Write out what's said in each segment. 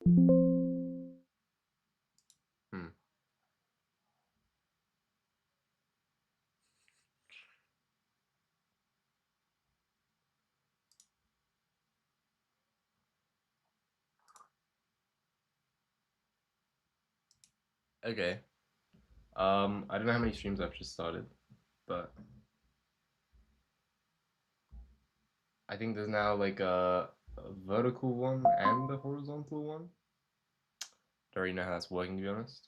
Hmm. Okay. I don't know how many streams I've just started, but I think there's now like a vertical one and a horizontal one. Don't really know how that's working, to be honest.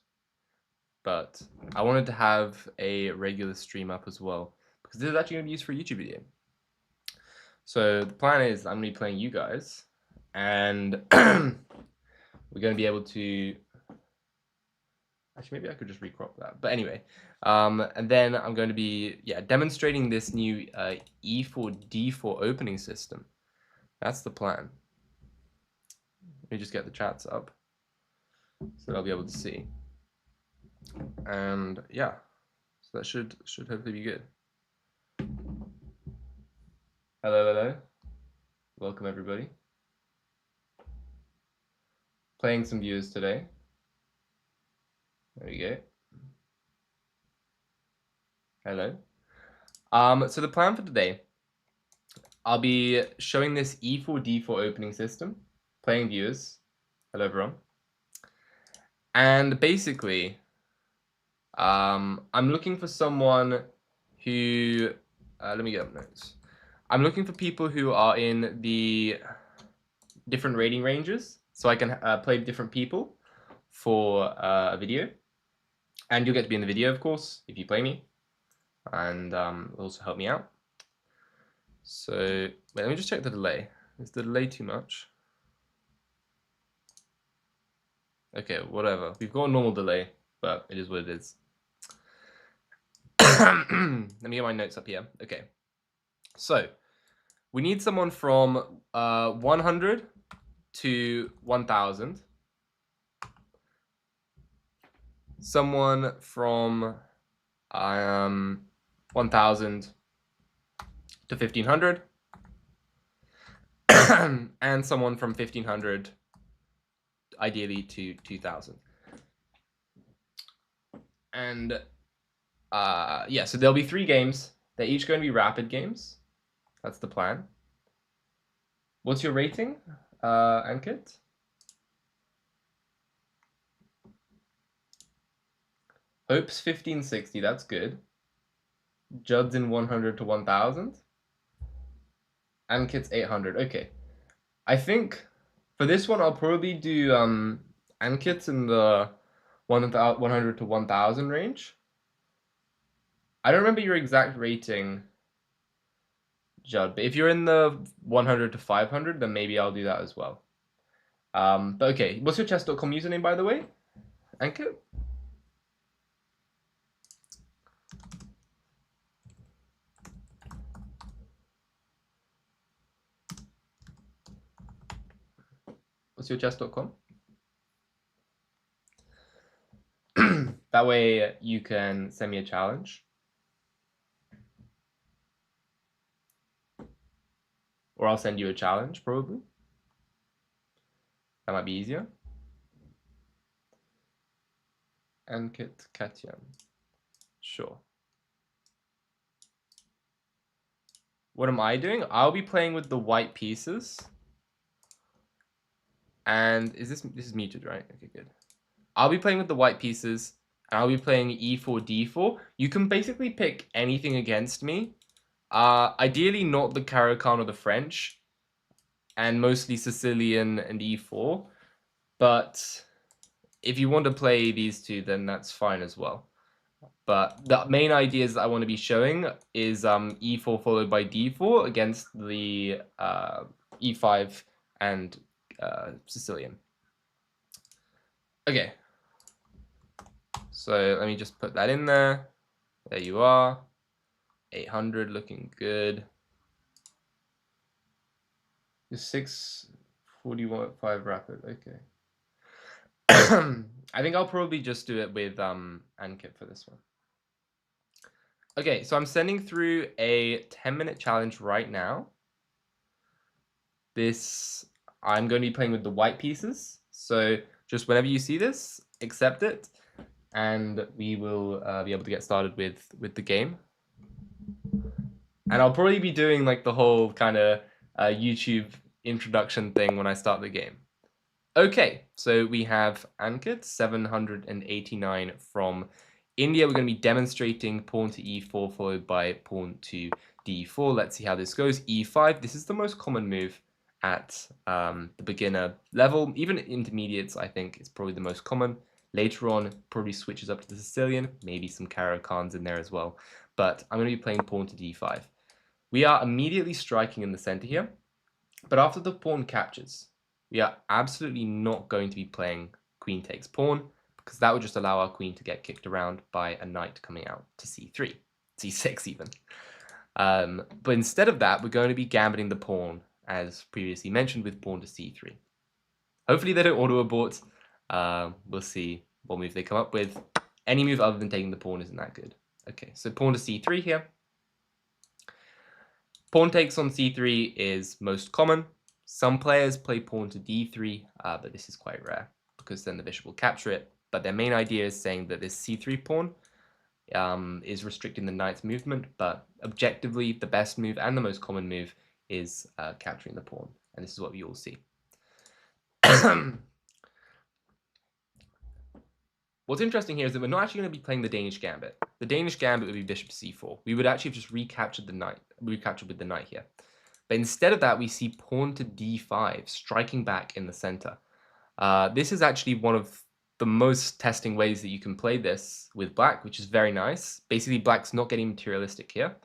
But I wanted to have a regular stream up as well, because this is actually going to be used for a YouTube video. So the plan is I'm going to be playing you guys, and we're going to be able to... Actually, maybe I could just recrop that. But anyway, and then I'm going to be demonstrating this new E4 D4 opening system. That's the plan. Let me just get the chats up so that I'll be able to see. And yeah, so that should hopefully be good. Hello, hello. Welcome everybody. Playing some viewers today. There we go. Hello. So the plan for today, I'll be showing this E4 D4 opening system, playing viewers. Hello everyone. And basically, I'm looking for someone who, let me get up notes. I'm looking for people who are in the different rating ranges, so I can play different people for a video. And you'll get to be in the video, of course, if you play me. And it'll also help me out. So, wait, let me just check the delay. Is the delay too much? Okay, whatever. We've got a normal delay, but it is what it is. Let me get my notes up here. Okay. So, we need someone from 100 to 1000. Someone from 1000 to 1500. And someone from 1500 ideally to 2000. And yeah, so there'll be 3 games. They're each going to be rapid games. That's the plan. What's your rating, Ankit? Hope's 1560, that's good. Judd's in 100 to 1000. Ankit's 800, okay. I think for this one, I'll probably do Ankit's in the 100 to 1000 range. I don't remember your exact rating, Judd, but if you're in the 100 to 500, then maybe I'll do that as well. But okay, what's your chess.com username, by the way, Ankit? What's your chess.com? That way you can send me a challenge. Or I'll send you a challenge, probably. That might be easier. Ankit Katyan. Sure. What am I doing? I'll be playing with the white pieces. And this is muted, right? Okay, good. I'll be playing with the white pieces, and I'll be playing E4, D4. You can basically pick anything against me. Ideally not the Caro-Kann or the French, and mostly Sicilian and E4. But if you want to play these two, then that's fine as well. But the main ideas that I want to be showing is E4 followed by D4 against the E5 and Sicilian. Okay. So let me just put that in there. There you are. 800 looking good. 641.5 rapid. Okay. I think I'll probably just do it with Ankit for this one. Okay, so I'm sending through a 10-minute challenge right now. I'm going to be playing with the white pieces. So just whenever you see this, accept it, and we will be able to get started with the game. And I'll probably be doing like the whole kind of YouTube introduction thing when I start the game. Okay, so we have Ankit, 789 from India. We're going to be demonstrating pawn to e4 followed by pawn to d4. Let's see how this goes. e5, this is the most common move at the beginner level. Even intermediates, I think, is probably the most common. Later on, probably switches up to the Sicilian, maybe some Caro-Khans in there as well. But I'm going to be playing pawn to d5. We are immediately striking in the center here, but after the pawn captures, we are absolutely not going to be playing queen takes pawn, because that would just allow our queen to get kicked around by a knight coming out to c3, c6 even. But instead of that, we're going to be gambiting the pawn, as previously mentioned, with pawn to c3. Hopefully they don't auto-abort. We'll see what move they come up with. Any move other than taking the pawn isn't that good. Okay, so pawn to c3 here. Pawn takes on c3 is most common. Some players play pawn to d3, but this is quite rare because then the bishop will capture it. But their main idea is saying that this c3 pawn is restricting the knight's movement, but objectively the best move and the most common move is capturing the pawn. And this is what we all see. What's interesting here is that we're not actually going to be playing the Danish gambit. The Danish gambit would be bishop to c4. We would actually have just recaptured the knight. Recaptured with the knight here. But instead of that, we see pawn to d5, striking back in the center. This is actually one of the most testing ways that you can play this with black, which is very nice. Basically, black's not getting materialistic here.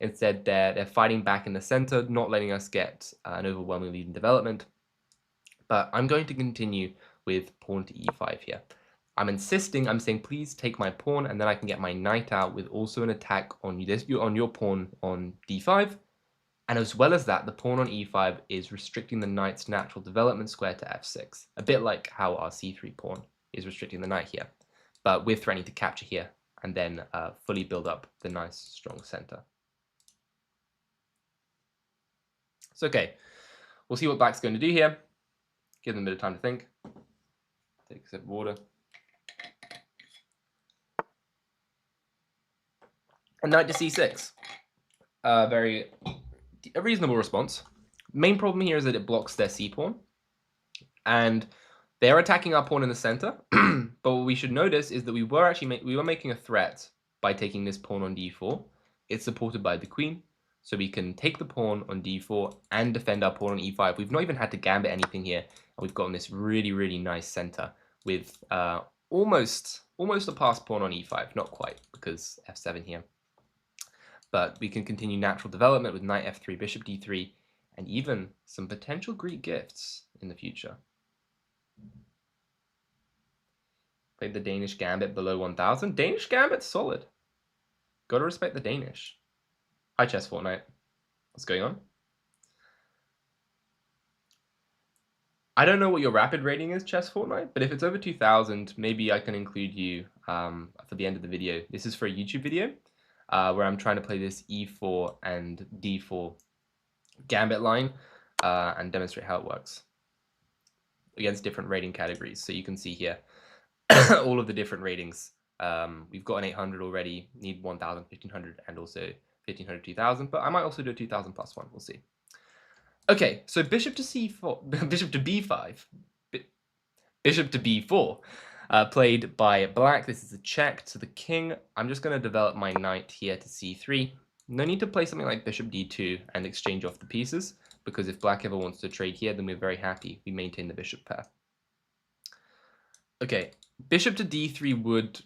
Instead, they're fighting back in the center, not letting us get an overwhelming lead in development. But I'm going to continue with pawn to e5 here. I'm insisting, I'm saying, please take my pawn, and then I can get my knight out with also an attack on your pawn on d5. And as well as that, the pawn on e5 is restricting the knight's natural development square to f6, a bit like how our c3 pawn is restricting the knight here. But we're threatening to capture here and then fully build up the nice, strong center. So, okay, we'll see what black's going to do here. Give them a bit of time to think. Take a sip of water. And knight to c6. A reasonable response. Main problem here is that it blocks their c-pawn. And they're attacking our pawn in the center. But what we should notice is that we were making a threat by taking this pawn on d4. It's supported by the queen. So we can take the pawn on d4 and defend our pawn on e5. We've not even had to gambit anything here. And we've gotten this really, really nice center with almost a passed pawn on e5. Not quite, because f7 here. But we can continue natural development with knight f3, bishop d3, and even some potential Greek gifts in the future. Played the Danish gambit below 1000. Danish gambit's solid. Gotta respect the Danish. Hi, Chess Fortnite. What's going on? I don't know what your rapid rating is, Chess Fortnite, but if it's over 2000, maybe I can include you for the end of the video. This is for a YouTube video where I'm trying to play this e4 and d4 gambit line and demonstrate how it works against different rating categories. So you can see here all of the different ratings. We've got an 800 already, need 1000, 1500, and also 1500, 2000, but I might also do a 2000 plus one. We'll see. Okay, so bishop to c4, bishop to b5, bishop to b4, played by black. This is a check to the king. I'm just going to develop my knight here to c3. No need to play something like bishop d2 and exchange off the pieces, because if black ever wants to trade here, then we're very happy. We maintain the bishop pair. Okay, bishop to d3 would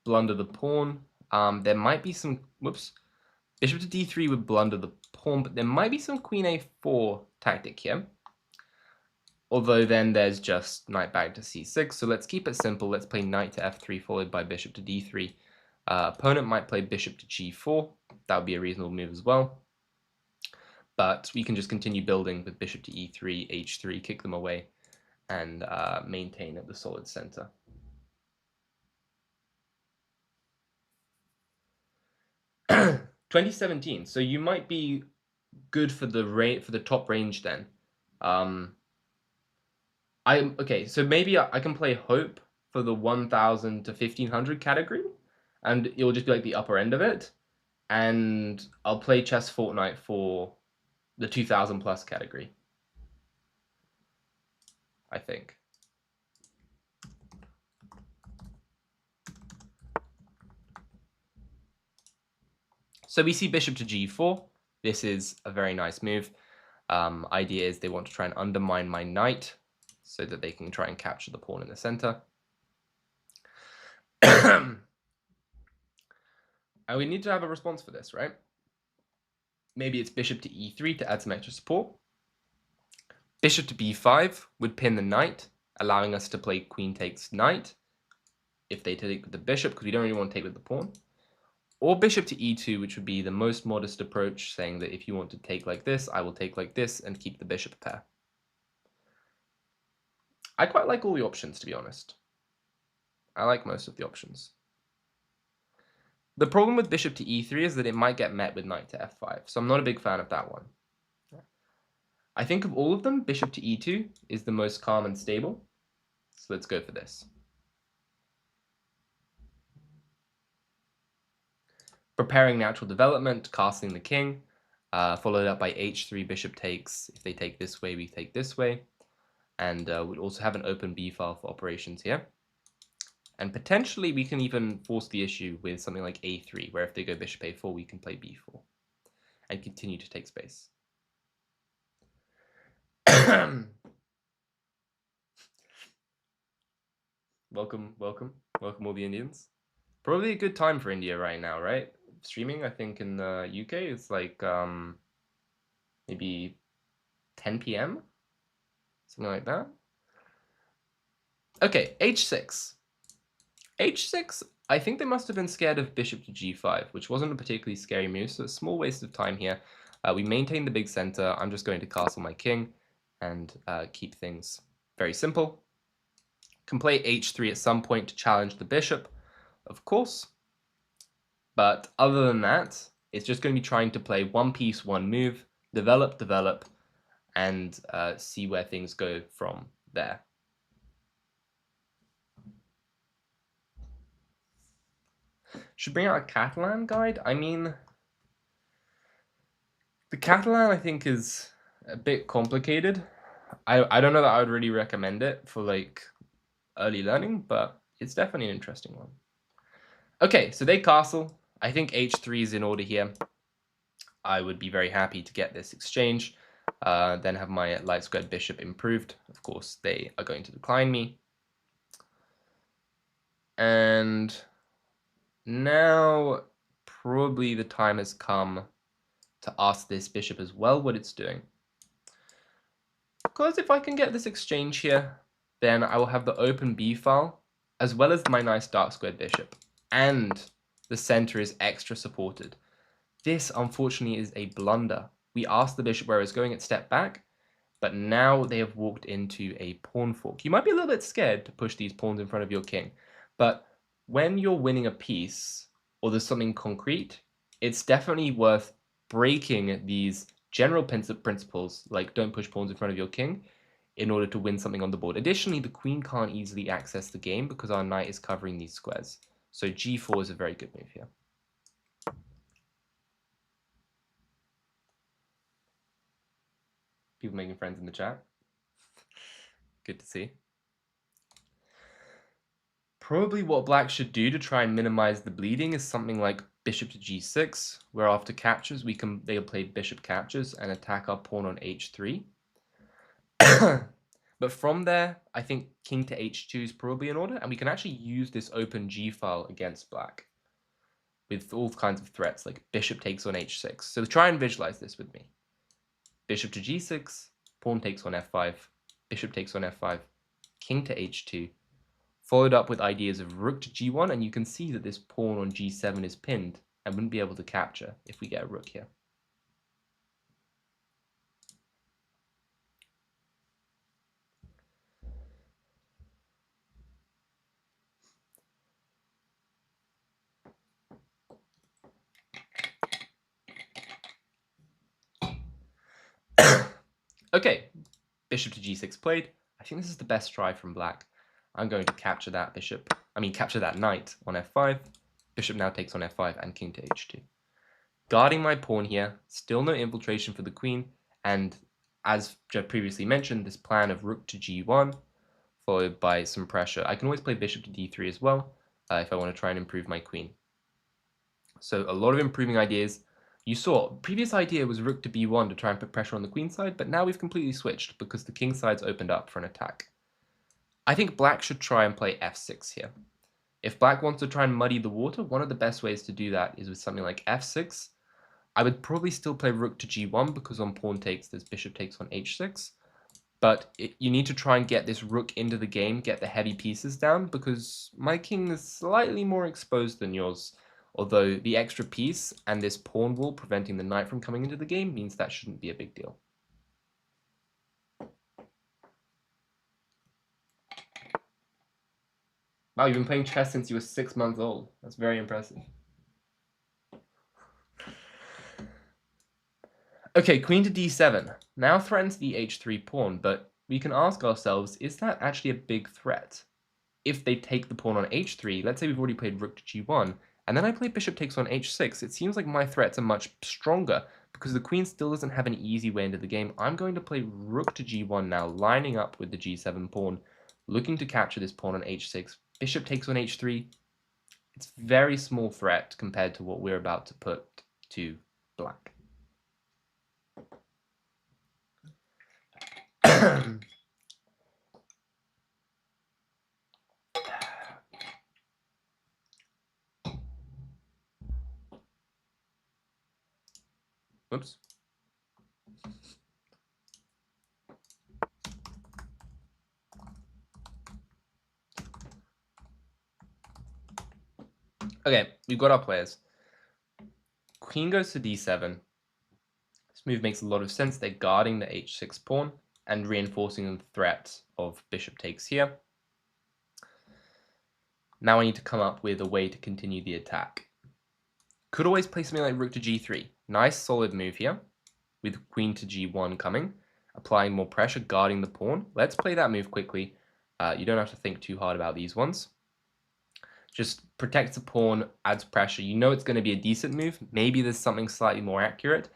blunder the pawn. There might be some, bishop to d3 would blunder the pawn, but there might be some queen a4 tactic here. Although then there's just knight back to c6, so let's keep it simple. Let's play knight to f3 followed by bishop to d3. Opponent might play bishop to g4. That would be a reasonable move as well. But we can just continue building with bishop to e3, h3, kick them away, and maintain at the solid center. (2017). So you might be good for the top range then. Okay, so maybe I can play Hope for the 1,000 to 1,500 category, and it will just be like the upper end of it. And I'll play Chess Fortnite for the 2,000 plus category, I think. So we see bishop to g4. This is a very nice move. Idea is they want to try and undermine my knight so that they can try and capture the pawn in the center. And we need to have a response for this, right? Maybe it's bishop to e3 to add some extra support. Bishop to b5 would pin the knight, allowing us to play queen takes knight if they take with the bishop, because we don't really want to take with the pawn. Or bishop to e2, which would be the most modest approach, saying that if you want to take like this, I will take like this and keep the bishop pair. I quite like all the options, to be honest. I like most of the options. The problem with bishop to e3 is that it might get met with knight to f5, so I'm not a big fan of that one. I think of all of them, bishop to e2 is the most calm and stable, so let's go for this. Preparing natural development, castling the king, followed up by h3, bishop takes. If they take this way, we take this way. And we'll also have an open b file for operations here. And potentially we can even force the issue with something like a3, where if they go bishop a4, we can play b4 and continue to take space. Welcome all the Indians. Probably a good time for India right now, right? Streaming, I think in the UK is like maybe 10 p.m. something like that. Okay, h6. h6, I think they must have been scared of bishop to g5, which wasn't a particularly scary move, so a small waste of time here. We maintain the big center. I'm just going to castle my king and keep things very simple. Can play h3 at some point to challenge the bishop, of course. But other than that, it's just going to be trying to play one piece, one move, develop, and see where things go from there. Should bring out a Catalan guide. I mean, the Catalan I think is a bit complicated. I don't know that I would really recommend it for like early learning, but it's definitely an interesting one. Okay, so they castle. I think h3 is in order here. I would be very happy to get this exchange, then have my light squared bishop improved. Of course, they are going to decline me. And now probably the time has come to ask this bishop as well what it's doing. Because if I can get this exchange here, then I will have the open b file, as well as my nice dark squared bishop. And the center is extra supported. This, unfortunately, is a blunder. We asked the bishop where it's going, it stepped back, but now they have walked into a pawn fork. You might be a little bit scared to push these pawns in front of your king, but when you're winning a piece, or there's something concrete, it's definitely worth breaking these general principles, like don't push pawns in front of your king, in order to win something on the board. Additionally, the queen can't easily access the game because our knight is covering these squares. So g4 is a very good move here. People making friends in the chat. Good to see. Probably what black should do to try and minimize the bleeding is something like bishop to g6, where after captures they'll play bishop captures and attack our pawn on h3. But from there, I think king to h2 is probably in order, and we can actually use this open g file against black with all kinds of threats like bishop takes on h6. So try and visualize this with me. Bishop to g6, pawn takes on f5, bishop takes on f5, king to h2, followed up with ideas of rook to g1, and you can see that this pawn on g7 is pinned and wouldn't be able to capture if we get a rook here. Okay, bishop to g6 played. I think this is the best try from black. I'm going to capture that capture that knight on f5. Bishop now takes on f5 and king to h2. Guarding my pawn here, still no infiltration for the queen, and as previously mentioned, this plan of rook to g1, followed by some pressure. I can always play bishop to d3 as well, if I want to try and improve my queen. So a lot of improving ideas. You saw, previous idea was rook to b1 to try and put pressure on the queen side, but now we've completely switched because the king side's opened up for an attack. I think black should try and play f6 here. If black wants to try and muddy the water, one of the best ways to do that is with something like f6. I would probably still play rook to g1 because on pawn takes, this bishop takes on h6. But you need to try and get this rook into the game, get the heavy pieces down, because my king is slightly more exposed than yours. Although the extra piece and this pawn wall preventing the knight from coming into the game means that shouldn't be a big deal. Wow, you've been playing chess since you were 6 months old. That's very impressive. Okay, queen to d7. Now threatens the h3 pawn, but we can ask ourselves, is that actually a big threat? If they take the pawn on h3, let's say we've already played rook to g1, and then I play bishop takes on h6, it seems like my threats are much stronger, because the queen still doesn't have an easy way into the game. I'm going to play rook to g1 now, lining up with the g7 pawn, looking to capture this pawn on h6. Bishop takes on h3. It's very small threat compared to what we're about to put to black. Oops. Okay, we've got our players. Queen goes to d7. This move makes a lot of sense. They're guarding the h6 pawn and reinforcing the threat of bishop takes here. Now I need to come up with a way to continue the attack. Could always play something like rook to g3. Nice solid move here, with queen to g1 coming, applying more pressure, guarding the pawn. Let's play that move quickly. You don't have to think too hard about these ones. Just protects the pawn, adds pressure. You know it's going to be a decent move. Maybe there's something slightly more accurate,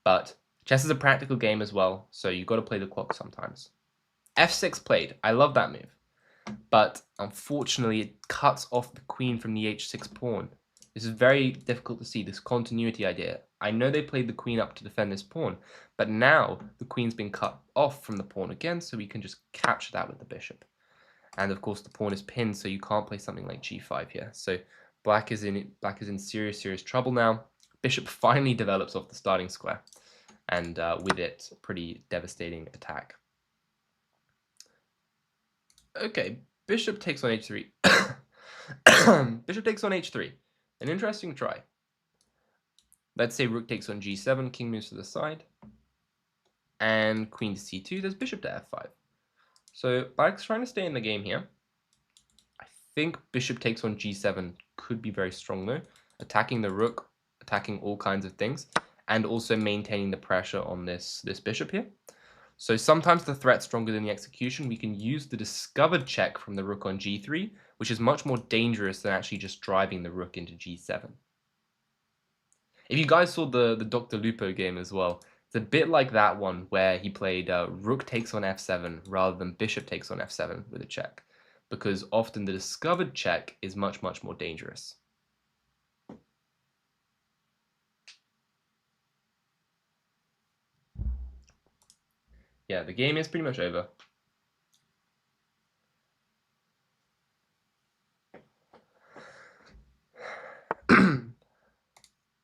but chess is a practical game as well, so you've got to play the clock sometimes. f6 played. I love that move, but unfortunately it cuts off the queen from the h6 pawn. This is very difficult to see, this continuity idea. I know they played the queen up to defend this pawn, but now the queen's been cut off from the pawn again, so we can just capture that with the bishop. And of course the pawn is pinned, so you can't play something like g5 here. So black is in serious trouble now. Bishop finally develops off the starting square, and with it, a pretty devastating attack. Okay, bishop takes on h3. Bishop takes on h3. An interesting try. Let's say rook takes on g7, king moves to the side, and queen to c2. There's bishop to f5. So black's trying to stay in the game here. I think bishop takes on g7 could be very strong though, attacking the rook, attacking all kinds of things, and also maintaining the pressure on this bishop here. So sometimes the threat's stronger than the execution. We can use the discovered check from the rook on g3, which is much more dangerous than actually just driving the rook into g7. If you guys saw the Dr. Lupo game as well, it's a bit like that one where he played rook takes on f7 rather than bishop takes on f7 with a check, because often the discovered check is much more dangerous. Yeah, the game is pretty much over.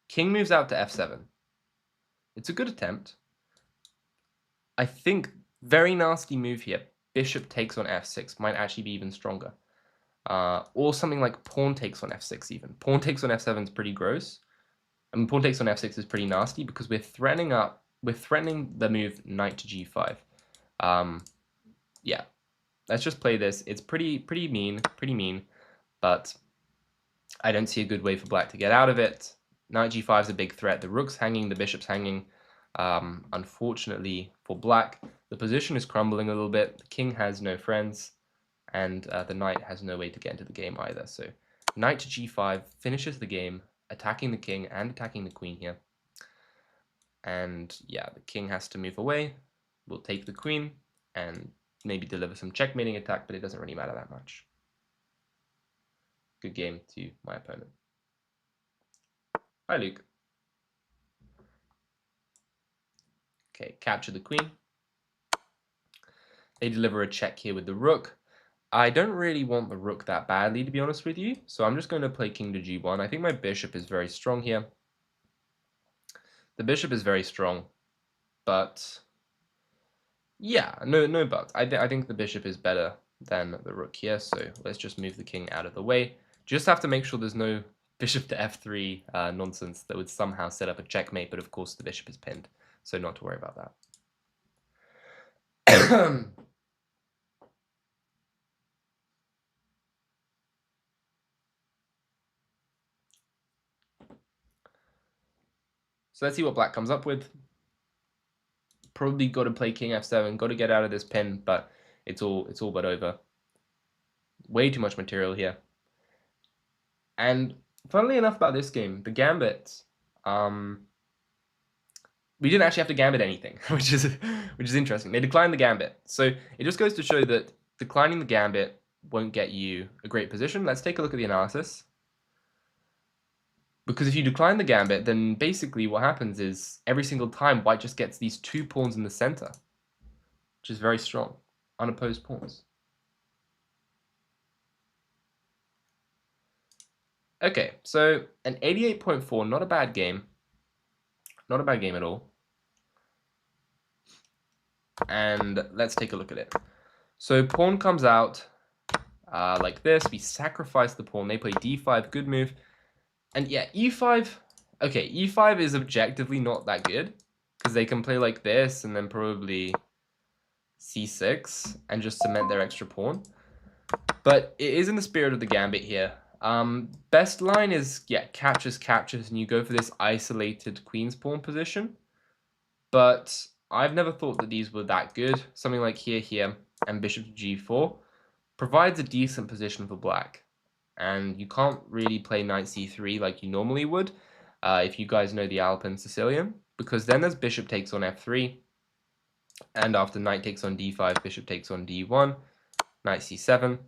King moves out to f7. It's a good attempt. I think very nasty move here. Bishop takes on f6 might actually be even stronger. Or something like pawn takes on f6 even. Pawn takes on f7 is pretty gross. I mean, pawn takes on f6 is pretty nasty because we're threatening the move knight to g5. Yeah, let's just play this. It's pretty mean, but I don't see a good way for black to get out of it. Knight g5 is a big threat. The rook's hanging, the bishop's hanging. Unfortunately for black, The position is crumbling a little bit. The king has no friends, and the knight has no way to get into the game either. So knight to g5 finishes the game, attacking the king and attacking the queen here. And yeah, the king has to move away. We'll take the queen and maybe deliver some checkmating attack, but it doesn't really matter that much. Good game to my opponent. Hi, Luke. Okay, capture the queen. They deliver a check here with the rook. I don't really want the rook that badly, to be honest with you, so I'm just going to play king to g1. I think my bishop is very strong here. The bishop is very strong, but yeah, no but. I think the bishop is better than the rook here, so let's just move the king out of the way. Just have to make sure there's no bishop to f3 nonsense that would somehow set up a checkmate, but of course the bishop is pinned, so not to worry about that. So let's see what black comes up with. Probably got to play king f7, got to get out of this pin, but it's all but over. Way too much material here. And funnily enough about this game, the gambit, we didn't actually have to gambit anything, which is interesting. They declined the gambit. So it just goes to show that declining the gambit won't get you a great position. Let's take a look at the analysis. Because if you decline the gambit, then basically what happens is every single time white just gets these 2 pawns in the center, which is very strong, unopposed pawns. Okay, so an 88.4, not a bad game. Not a bad game at all. And let's take a look at it. So pawn comes out like this. We sacrifice the pawn. They play d5, good move. And yeah, e5, okay, e5 is objectively not that good, because they can play like this and then probably c6 and just cement their extra pawn. But it is in the spirit of the gambit here. Best line is, yeah, captures, and you go for this isolated queen's pawn position. But I've never thought that these were that good. Something like here, and bishop to g4 provides a decent position for black. And you can't really play knight c3 like you normally would, if you guys know the Alpine Sicilian, because then there's bishop takes on f3, and after knight takes on d5, bishop takes on d1, knight c7.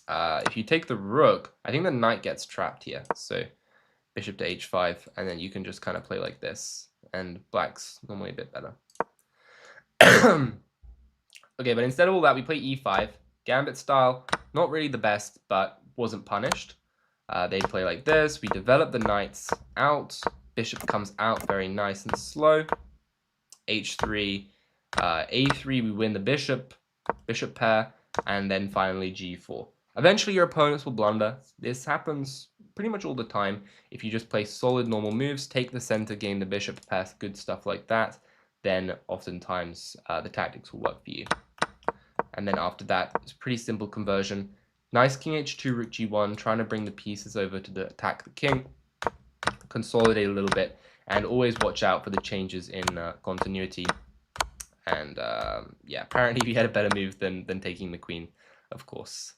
If you take the rook, I think the knight gets trapped here, so bishop to h5, and then you can just kind of play like this, and black's normally a bit better. Okay, but instead of all that, we play e5. Gambit style, not really the best, but wasn't punished. They play like this. We develop the knights out. Bishop comes out very nice and slow. h3, a3, we win the bishop pair, and then finally g4. Eventually, your opponents will blunder. This happens pretty much all the time. If you just play solid normal moves, take the center, gain the bishop pass, good stuff like that, then oftentimes the tactics will work for you. And then after that, it's a pretty simple conversion. Nice king h2, rook g1, trying to bring the pieces over to attack the king. Consolidate a little bit, and always watch out for the changes in continuity. And yeah, apparently we had a better move than taking the queen. Of course.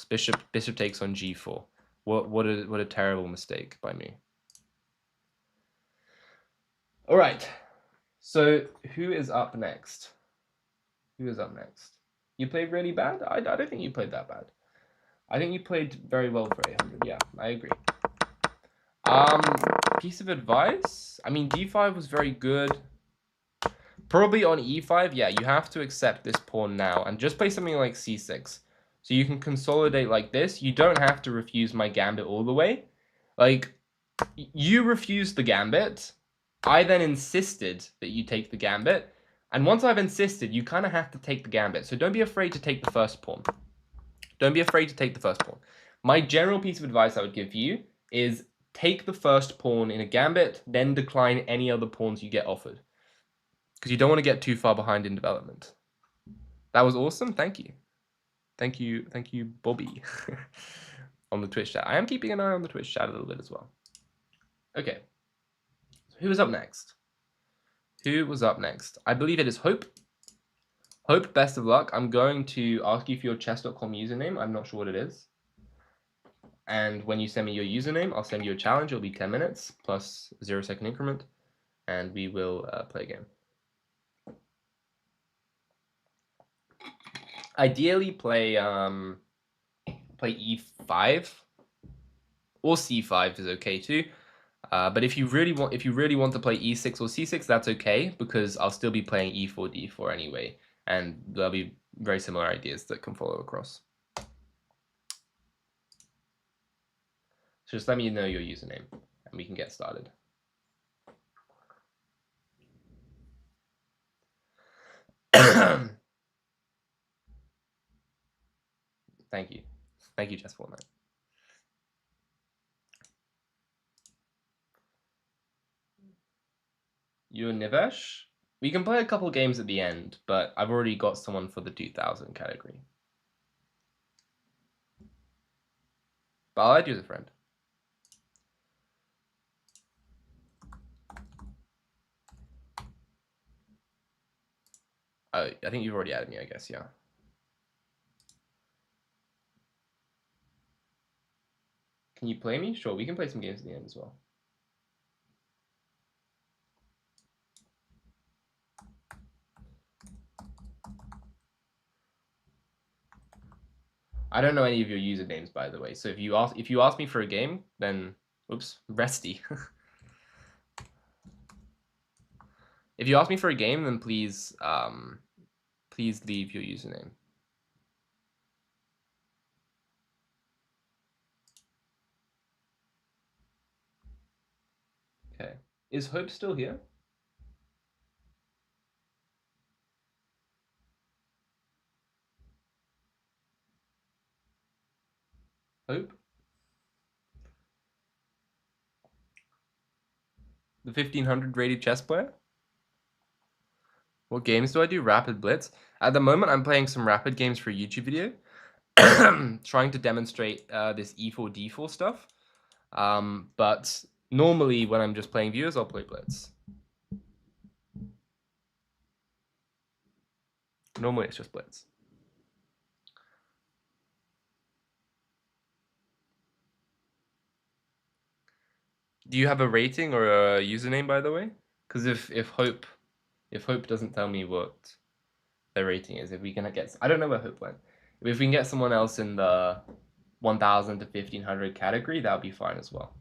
Bishop takes on g4. What a terrible mistake by me. All right. So who is up next? You played really bad? I don't think you played that bad. I think you played very well for 800. Yeah, I agree. Piece of advice? I mean, d5 was very good. Probably on e5, yeah, you have to accept this pawn now and just play something like c6. So you can consolidate like this. You don't have to refuse my gambit all the way. Like, you refused the gambit. I then insisted that you take the gambit. And once I've insisted, you kind of have to take the gambit. So don't be afraid to take the first pawn. My general piece of advice I would give you is take the first pawn in a gambit, then decline any other pawns you get offered. Because you don't want to get too far behind in development. That was awesome. Thank you. Thank you, Bobby, on the Twitch chat. I am keeping an eye on the Twitch chat a little bit as well. Okay. So who is up next? I believe it is Hope. Hope, best of luck. I'm going to ask you for your chess.com username. I'm not sure what it is. And when you send me your username, I'll send you a challenge. It'll be 10 minutes plus 0-second increment. And we will play a game. Ideally, play e5 or c5 is okay too. But if you really want to play e6 or c6, that's okay because I'll still be playing e4, d4 anyway, and there'll be very similar ideas that can follow across. So just let me know your username, and we can get started. Thank you, Chess Fortnite. You're Nivesh? We can play a couple games at the end, but I've already got someone for the 2000 category. But I'll add you as a friend. Oh, I think you've already added me, I guess, yeah. Can you play me? Sure, we can play some games at the end as well. I don't know any of your usernames, by the way. So if you ask me for a game, then oops, Resty. If you ask me for a game, then please please leave your username. Okay. Is Hope still here? Hope? The 1500 rated chess player? What games do I do? Rapid Blitz. At the moment, I'm playing some rapid games for a YouTube video, trying to demonstrate this e4 d4 stuff. But normally, when I'm just playing viewers, I'll play Blitz. Normally, it's just Blitz. Do you have a rating or a username, by the way? Because if Hope doesn't tell me what their rating is, if we can get, I don't know where Hope went. If we can get someone else in the 1000 to 1500 category, that would be fine as well.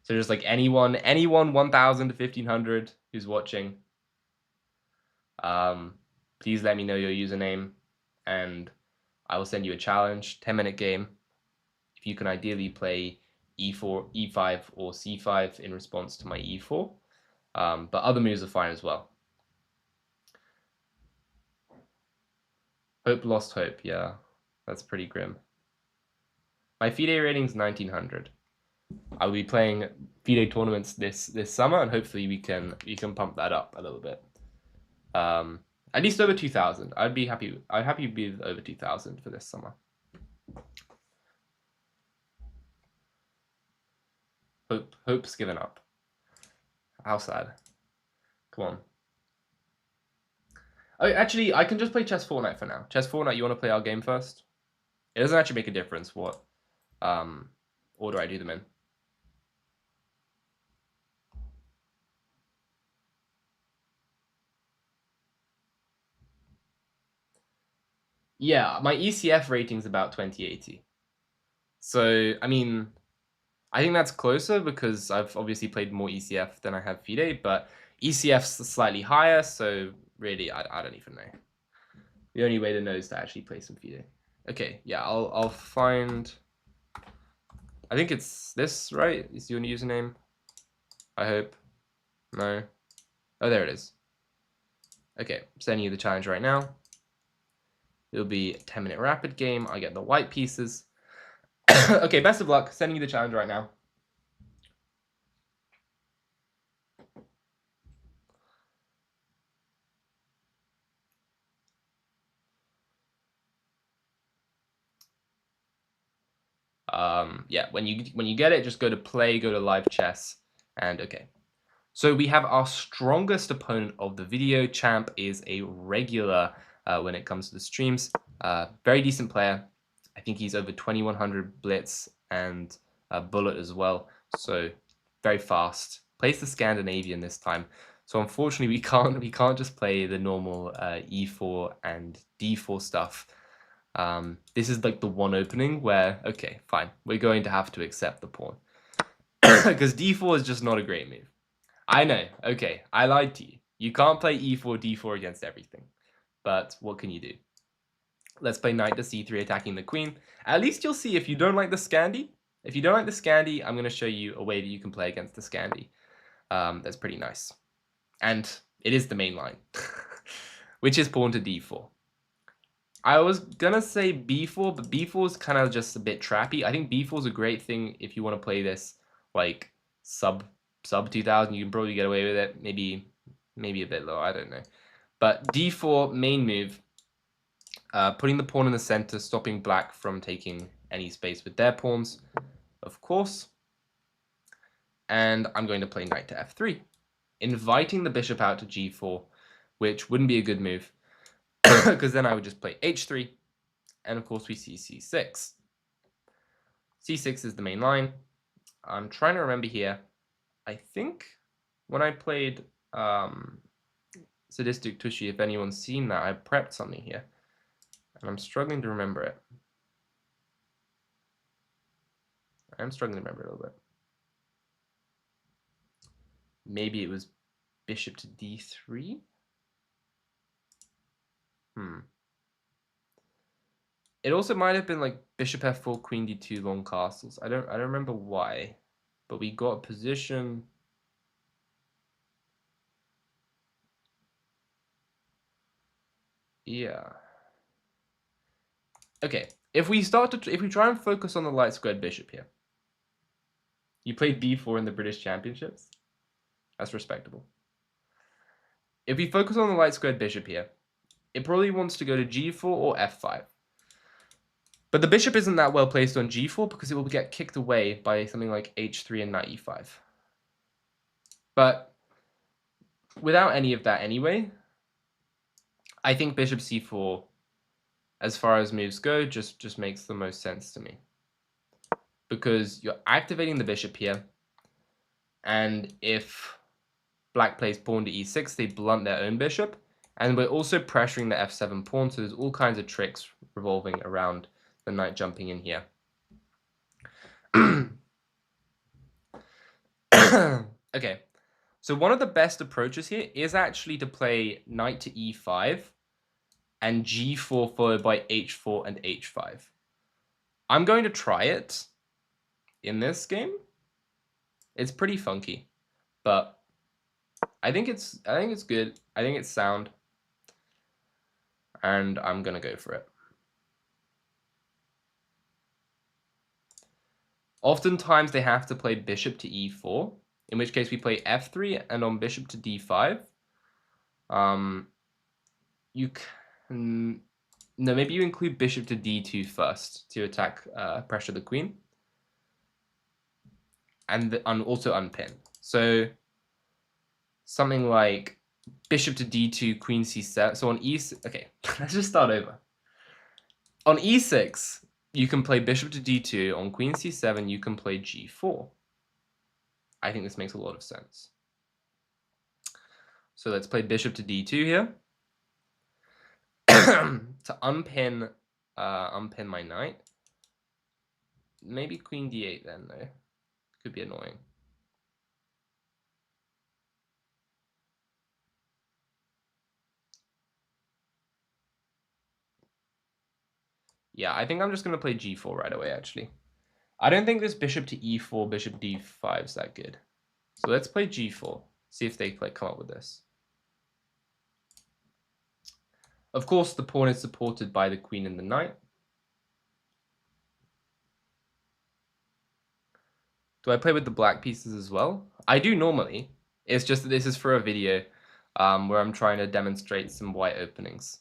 So just like anyone 1000 to 1500 who's watching, please let me know your username, and I will send you a challenge, 10-minute game. If you can ideally play e4, e5, or c5 in response to my e4, but other moves are fine as well. Hope lost hope. Yeah, that's pretty grim. My FIDE rating is 1900. I'll be playing FIDE tournaments this summer, and hopefully we can pump that up a little bit. At least over 2000. I'd happy to be over 2000 for this summer. Hope's given up. How sad. Come on. Oh, actually, I can just play Chess Fortnite for now. Chess Fortnite, you want to play our game first? It doesn't actually make a difference what order I do them in. Yeah, my ECF rating is about 2080. So, I mean, I think that's closer because I've obviously played more ECF than I have FIDE, but ECF's slightly higher, so really, I don't even know. The only way to know is to actually play some FIDE. Okay, yeah, I'll find. I think it's this, right? Is your username? I hope. No. Oh, there it is. Okay, sending you the challenge right now. It'll be a 10-minute rapid game. I get the white pieces. Okay, best of luck. Sending you the challenge right now. Yeah, when you get it, just go to play, go to live chess, and okay. So we have our strongest opponent of the video. Champ is a regular when it comes to the streams. Very decent player. I think he's over 2100 blitz and bullet as well. So very fast. Plays the Scandinavian this time. So unfortunately we can't just play the normal E4 and D4 stuff. This is like the one opening where, okay, fine, we're going to have to accept the pawn. Because D4 is just not a great move. I know, okay, I lied to you. You can't play E4, D4 against everything. But what can you do? Let's play knight to C3 attacking the queen. At least you'll see if you don't like the Scandi. If you don't like the Scandi, I'm going to show you a way that you can play against the Scandi. That's pretty nice. And it is the main line, which is pawn to D4. I was gonna say B4, but B4 is kind of just a bit trappy. I think B4 is a great thing if you want to play this like sub 2000. You can probably get away with it. Maybe a bit low. I don't know. But D4 main move, putting the pawn in the center, stopping black from taking any space with their pawns, of course. And I'm going to play knight to F3, inviting the bishop out to G4, which wouldn't be a good move because then I would just play H3. And of course we see C6. C6 is the main line. I'm trying to remember here. I think when I played Sadistic Tushy, if anyone's seen that, I prepped something here. And I'm struggling to remember it. I'm struggling to remember it a little bit. Maybe it was bishop to D3? It also might have been like bishop F4, queen D2, long castles. I don't remember why, but we got a position. Yeah. Okay. If we try and focus on the light squared bishop here. You played B4 in the British Championships. That's respectable. If we focus on the light squared bishop here, it probably wants to go to G4 or F5. But the bishop isn't that well placed on G4 because it will get kicked away by something like H3 and knight E5. But without any of that anyway, I think bishop C4, as far as moves go, just makes the most sense to me. Because you're activating the bishop here, and if black plays pawn to E6, they blunt their own bishop, and we're also pressuring the F7 pawn, so there's all kinds of tricks revolving around the knight jumping in here. Okay, so one of the best approaches here is actually to play knight to E5 and G4 followed by H4 and H5. I'm going to try it in this game. It's pretty funky, but I think it's good. I think it's sound, and I'm gonna go for it. Oftentimes they have to play bishop to E4, in which case we play F3, and on bishop to D5, you can no, maybe you include bishop to D2 first to attack pressure the queen, and also unpin. So something like bishop to D2, queen C7. So on E6, okay, let's just start over. On E6, you can play bishop to D2. On queen C7, you can play G4. I think this makes a lot of sense. So let's play bishop to D2 here. To unpin my knight. Maybe queen D8 then, though. Could be annoying. Yeah, I think I'm just going to play G4 right away, actually. I don't think this bishop to E4, bishop D5 is that good. So let's play G4. See if they come up with this. Of course, the pawn is supported by the queen and the knight. Do I play with the black pieces as well? I do normally. It's just that this is for a video where I'm trying to demonstrate some white openings.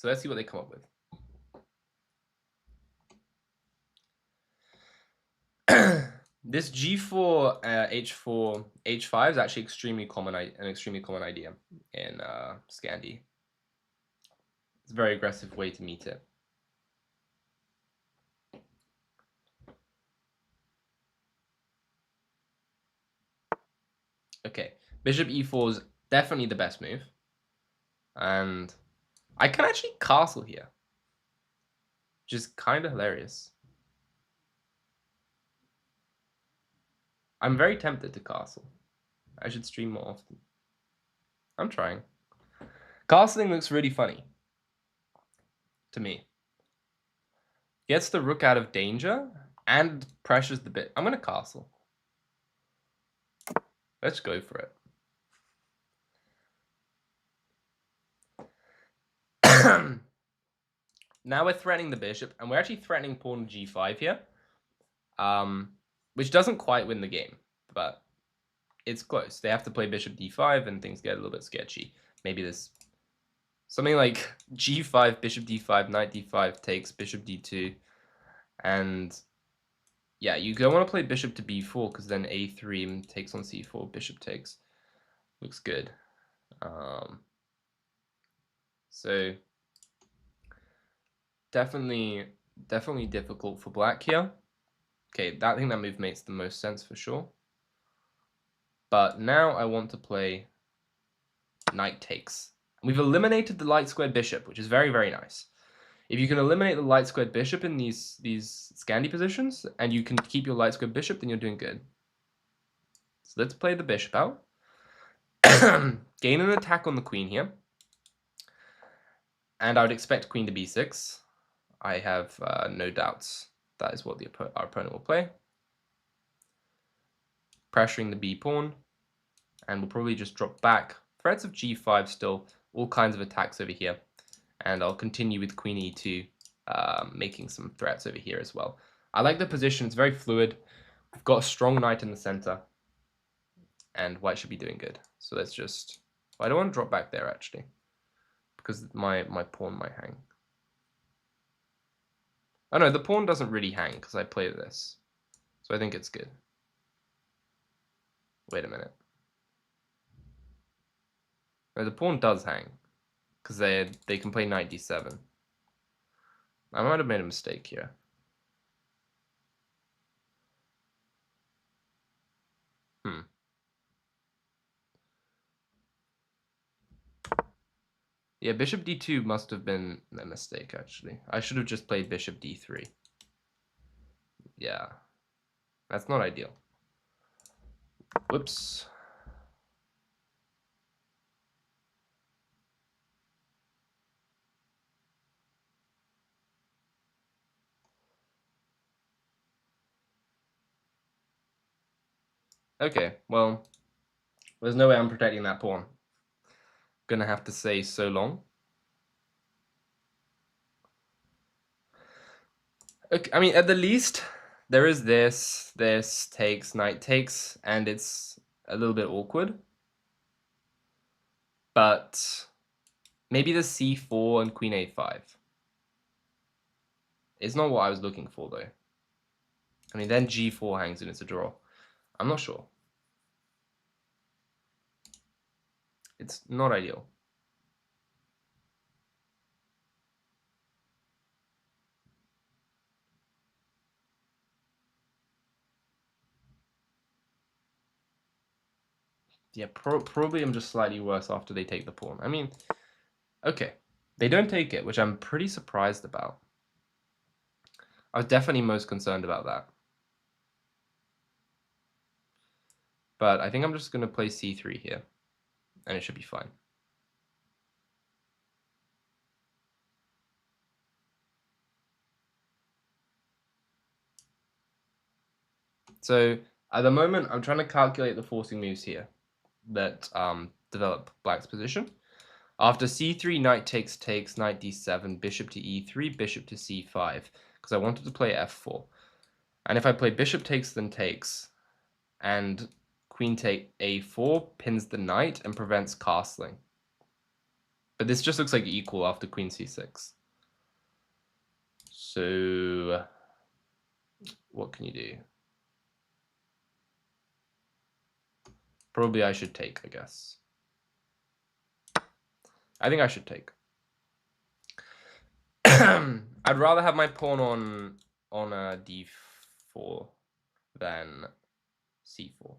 So let's see what they come up with. This G4, H4, H5 is actually an extremely common idea in Scandi. It's a very aggressive way to meet it. Okay, Bishop E4 is definitely the best move. And I can actually castle here, which is kind of hilarious. I'm very tempted to castle. I should stream more often. I'm trying. Castling looks really funny to me. Gets the rook out of danger and pressures the bit. I'm going to castle. Let's go for it. Now we're threatening the bishop, and we're actually threatening pawn g5 here, which doesn't quite win the game, but it's close. They have to play bishop d5, and things get a little bit sketchy. Maybe there's something like g5, bishop d5, knight d5 takes bishop d2, and yeah, you don't want to play bishop to b4 because then a3 takes on c4, bishop takes. Looks good. So definitely difficult for black here. Okay, I think that move makes the most sense for sure. But now I want to play knight takes. We've eliminated the light squared bishop, which is very, very nice. If you can eliminate the light squared bishop in these Scandi positions, and you can keep your light squared bishop, then you're doing good. So let's play the bishop out. Gain an attack on the queen here. And I would expect queen to b6. I have no doubts that is what our opponent will play. Pressuring the b pawn. And we'll probably just drop back. Threats of g5 still. All kinds of attacks over here. And I'll continue with queen e2, making some threats over here as well. I like the position. It's very fluid. We've got a strong knight in the center. And white should be doing good. So let's just... I don't want to drop back there, actually. Because my pawn might hang. Oh no, the pawn doesn't really hang because I play this. So I think it's good. Wait a minute. No, the pawn does hang. Because they can play knight d7. I might have made a mistake here. Yeah, bishop d2 must have been a mistake, actually. I should have just played bishop d3. Yeah. That's not ideal. Whoops. Okay, well, there's no way I'm protecting that pawn. Gonna have to say so long. Okay, I mean, at the least, there is this takes, knight takes, and it's a little bit awkward. But maybe the c4 and queen a5. It's not what I was looking for, though. I mean, then g4 hangs and it's a draw. I'm not sure. It's not ideal. Yeah, probably I'm just slightly worse after they take the pawn. I mean, okay. They don't take it, which I'm pretty surprised about. I was definitely most concerned about that. But I think I'm just going to play c3 here, and it should be fine. So at the moment, I'm trying to calculate the forcing moves here that develop black's position. After c3, knight takes, knight d7, bishop to e3, bishop to c5, because I wanted to play f4. And if I play bishop takes, then takes, and queen take a4 pins the knight and prevents castling. But this just looks like equal after queen c6. So what can you do? Probably I should take, I guess. I think I should take. I'd rather have my pawn on a d4 than c4.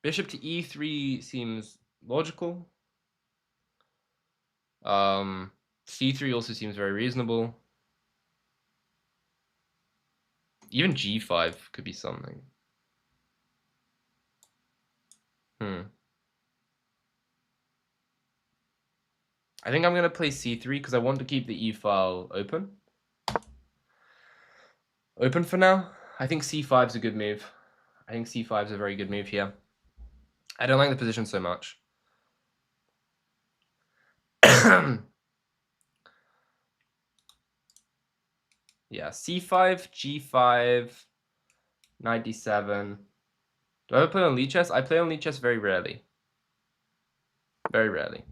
Bishop to e3 seems logical. C3 also seems very reasonable. Even g5 could be something. I think I'm going to play c3 because I want to keep the e-file open. Open for now. I think c5 is a good move. I think c5 is a very good move here. I don't like the position so much. Yeah, c5, g5, knight d7. Do I ever play on Lichess? I play on Lichess very rarely. Very rarely.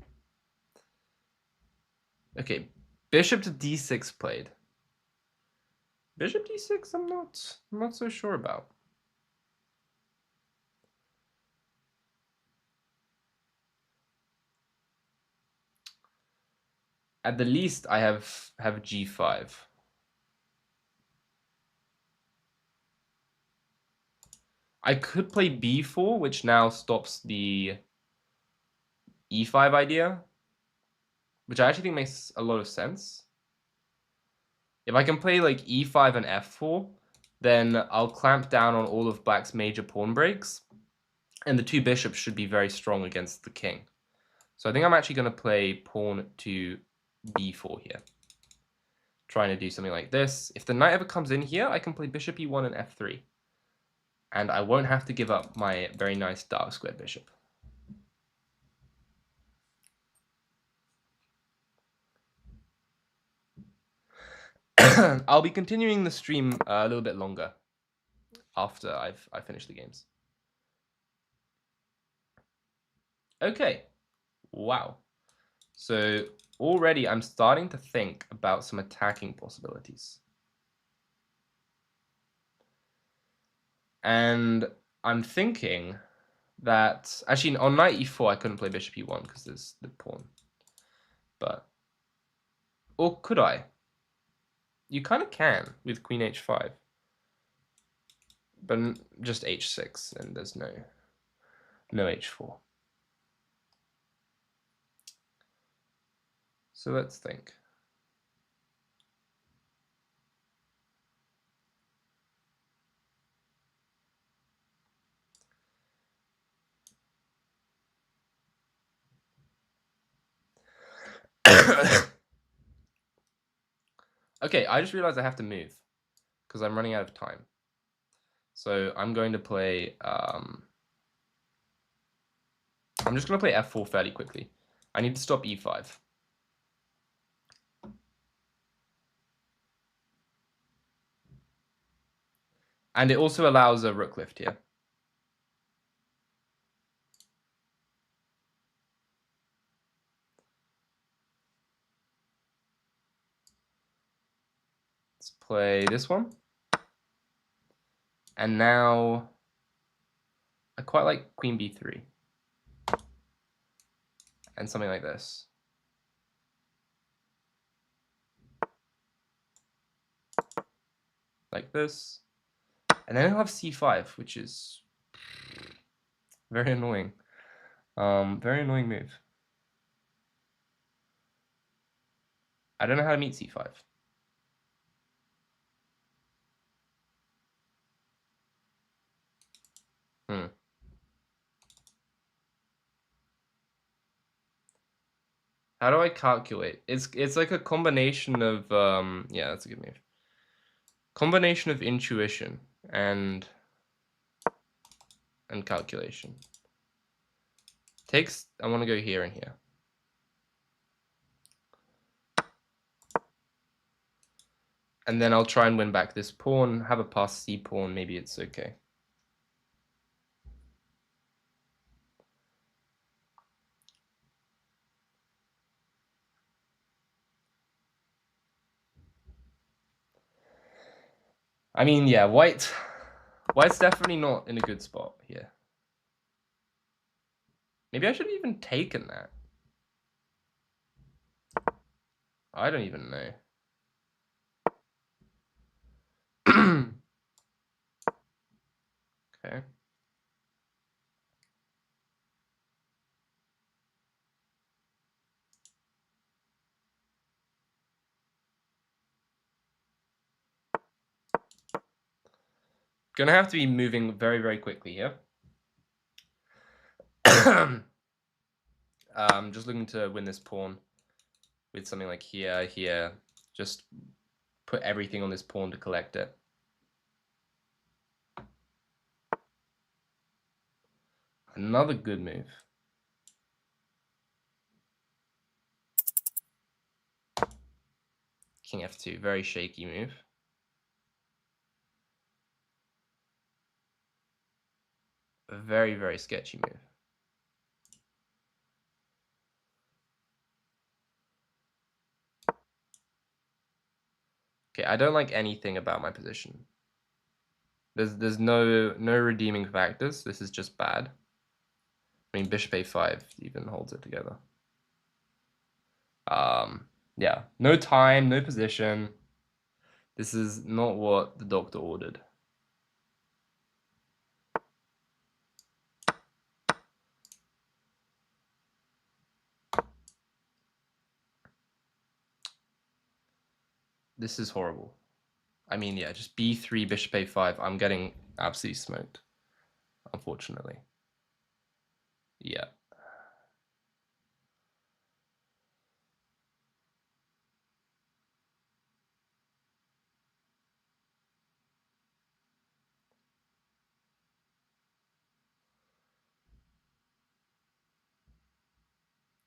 Okay, bishop to d6 played. Bishop d6, I'm not so sure about. At the least, I have g5. I could play b4, which now stops the e5 idea, which I actually think makes a lot of sense. If I can play like e5 and f4, then I'll clamp down on all of black's major pawn breaks, and the two bishops should be very strong against the king. So I think I'm actually going to play pawn to b4 here, trying to do something like this. If the knight ever comes in here, I can play bishop e1 and f3, and I won't have to give up my very nice dark squared bishop. I'll be continuing the stream a little bit longer after I finish the games. Okay, wow. So already I'm starting to think about some attacking possibilities. And I'm thinking that, actually on knight e4 I couldn't play bishop e1 because there's the pawn. But, or could I? You kind of can with queen h5. But just h6 and there's no h4. So let's think. Okay, I just realized I have to move because I'm running out of time. So I'm going to play, I'm just going to play f4 fairly quickly. I need to stop e5. And it also allows a rook lift here. Let's play this one. And now I quite like queen b3. And something like this. Like this. And then I'll have c5, which is very annoying. Very annoying move. I don't know how to meet c5. How do I calculate? It's like a combination of yeah, that's a good move. Combination of intuition and calculation. I want to go here and here. And then I'll try and win back this pawn, have a pass c pawn, maybe it's okay. I mean, yeah, white's definitely not in a good spot here. Maybe I should have even taken that. I don't even know. Okay. Gonna have to be moving very, very quickly here. Just looking to win this pawn with something like here, here. Just put everything on this pawn to collect it. Another good move. King f2, very shaky move. A very, very sketchy move. Okay, I don't like anything about my position. There's no redeeming factors. This is just bad. I mean, bishop a5 even holds it together. Yeah, no time, no position. This is not what the doctor ordered. This is horrible. I mean, yeah, just b3, bishop a5. I'm getting absolutely smoked, unfortunately. Yeah.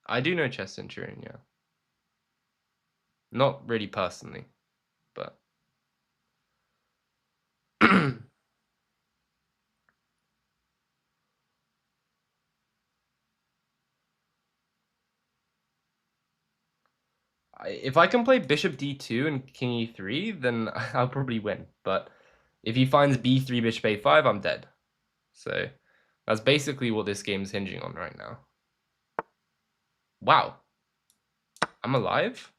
I do know Chestinator, yeah. Not really personally, but if I can play bishop d2 and king e3, then I'll probably win. But if he finds b3, bishop a5, I'm dead. So that's basically what this game's hinging on right now. Wow. I'm alive?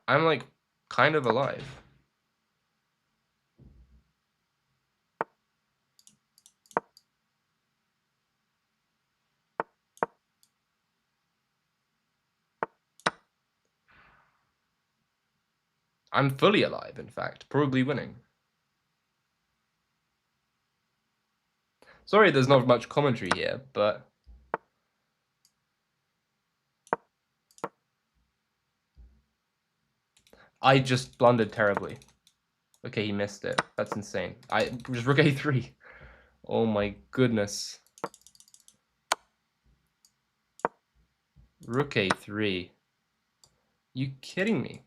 I'm like kind of alive. I'm fully alive, in fact, probably winning. Sorry there's not much commentary here, but I just blundered terribly. Okay, he missed it. That's insane. I just rook a3. Oh my goodness. Rook a3. You kidding me?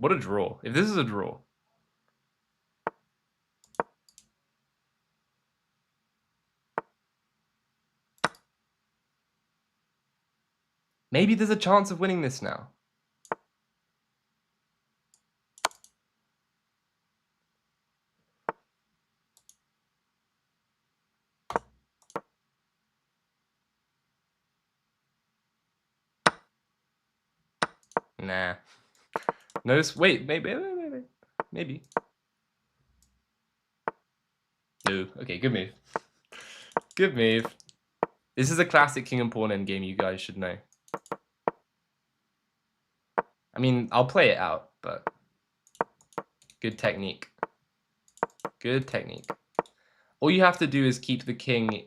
What a draw. If this is a draw. Maybe there's a chance of winning this now. Nah. No, wait, maybe. Maybe. No. Okay, good move. Good move. This is a classic king and pawn endgame you guys should know. I mean, I'll play it out, but good technique. Good technique. all you have to do is keep the king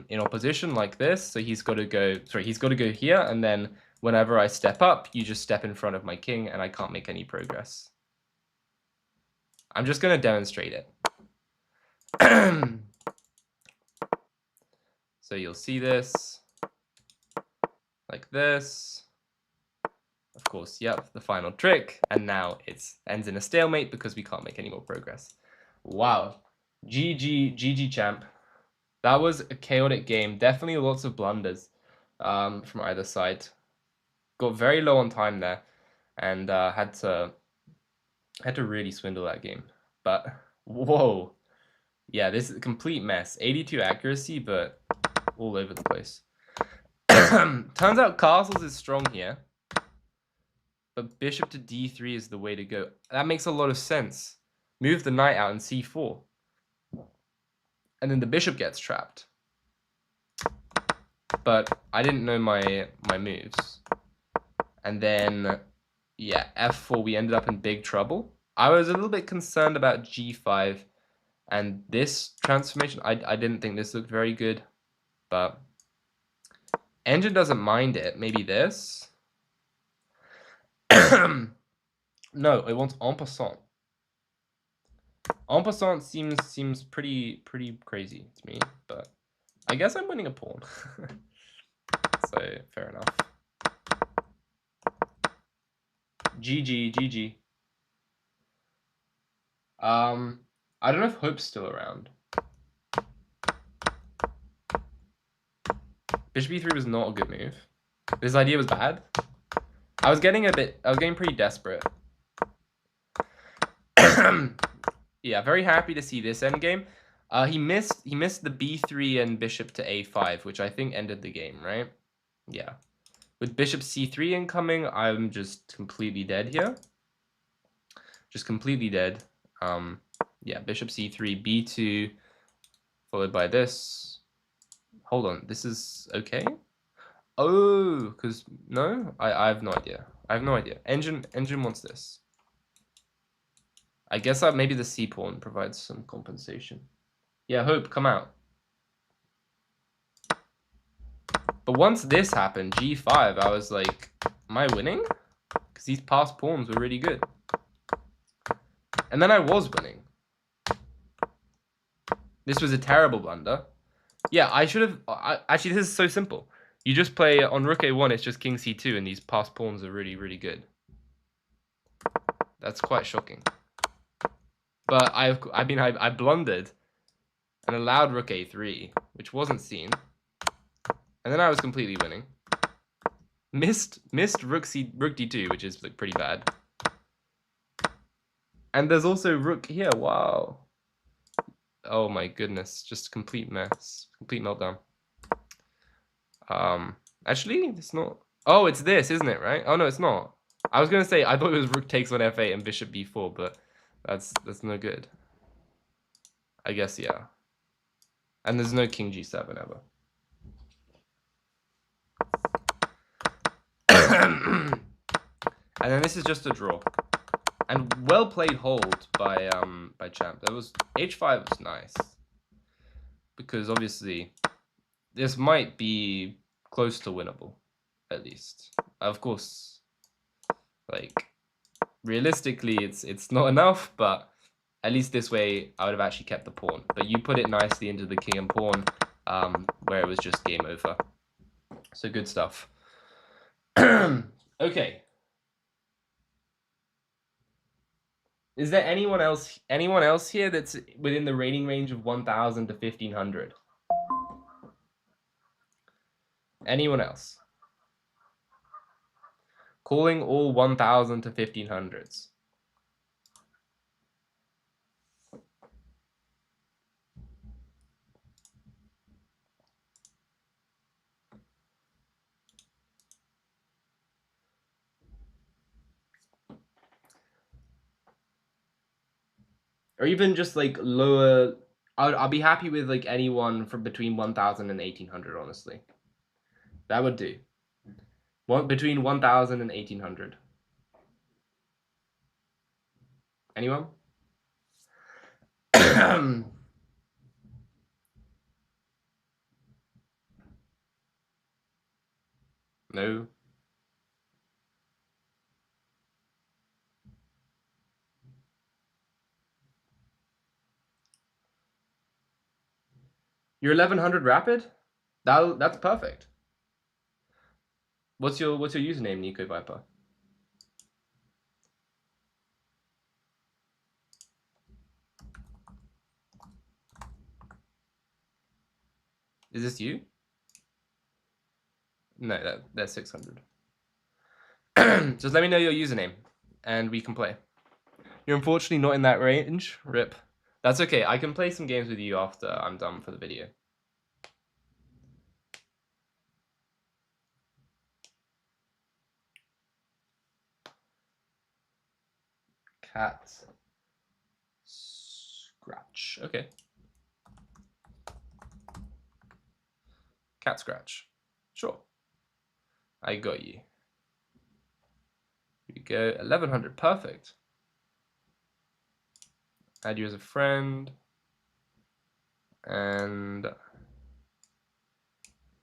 in opposition like this. So he's got to go. Sorry, he's got to go here, and then whenever I step up, you just step in front of my king, and I can't make any progress. I'm just gonna demonstrate it. So you'll see this like this. Of course, yep, the final trick, and now it ends in a stalemate because we can't make any more progress. Wow. GG champ. That was a chaotic game. Definitely lots of blunders from either side. Got very low on time there, and had to really swindle that game. But whoa, yeah, this is a complete mess. 82 accuracy, but all over the place. Turns out castles is strong here, but bishop to d3 is the way to go. That makes a lot of sense. Move the knight out in c4, and then the bishop gets trapped. But I didn't know my moves. And then, yeah, f4, we ended up in big trouble. I was a little bit concerned about g5, and this transformation, I didn't think this looked very good, but Engine doesn't mind it. Maybe this? No, it wants en passant. En passant seems pretty crazy to me, but I guess I'm winning a pawn. So, fair enough. GG. I don't know if Hope's still around. Bishop e3 was not a good move. This idea was bad. I was getting pretty desperate. Yeah, very happy to see this endgame. He missed the b3 and bishop to a5, which I think ended the game, right? Yeah. With bishop c3 incoming, I'm just completely dead here. Just completely dead. Yeah, bishop c3, b2, followed by this. Hold on, this is okay? Oh, because no? I have no idea. I have no idea. Engine wants this. I guess maybe the c pawn provides some compensation. Yeah, Hope, come out. But once this happened, g5, I was like, am I winning? Because these past pawns were really good. And then I was winning. This was a terrible blunder. Yeah, I should have... Actually, this is so simple. You just play on rook a1, it's just king c2, and these past pawns are really good. That's quite shocking. But I blundered and allowed rook a3, which wasn't seen. And then I was completely winning. Missed rook d2, which is like pretty bad. And there's also rook here. Wow. Oh my goodness, just complete mess, complete meltdown. Actually, it's not. Oh, it's this, isn't it? Right? Oh no, it's not. I was gonna say I thought it was rook takes on f8 and bishop b4, but that's no good. I guess yeah. And there's no king g7 ever. And then this is just a draw. And well played hold by Champ. That was h5 was nice. Because obviously this might be close to winnable, at least. Of course, like realistically it's not enough, but at least this way I would have actually kept the pawn. But you put it nicely into the king and pawn, where it was just game over. So good stuff. Okay. Is there anyone else here that's within the rating range of 1,000 to 1,500? Anyone else? Calling all 1,000 to 1,500s. Or even just like lower. I'll be happy with like anyone from between 1,000 and 1,800, honestly. That would do. Between 1,000 and 1,800. Anyone? No. You're 1100 rapid? That's perfect. What's your username, Nico Viper? Is this you? No, that's 600. Just let me know your username, and we can play. You're unfortunately not in that range. Rip. That's okay. I can play some games with you after I'm done for the video. Cat scratch. Okay. Cat scratch. Sure. I got you. Here we go. 1100. Perfect. Add you as a friend. And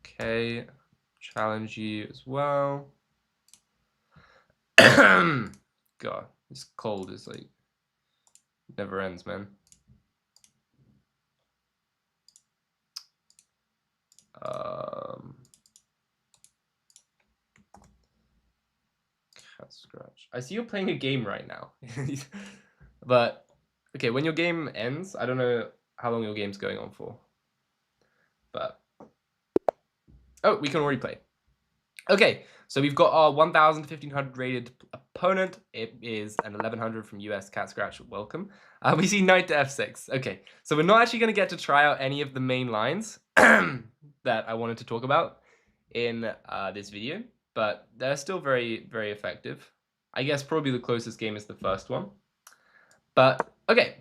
okay. Challenge you as well. God, this cold is like never ends, man. Cat scratch. I see you're playing a game right now. But okay, when your game ends, I don't know how long your game's going on for. But oh, we can already play. Okay, so we've got our 1000 1500 rated opponent. It is an 1100 from US Cat Scratch. Welcome. We see knight to f6. Okay, so we're not actually going to get to try out any of the main lines that I wanted to talk about in this video, but they're still very, very effective. I guess probably the closest game is the first one. But okay,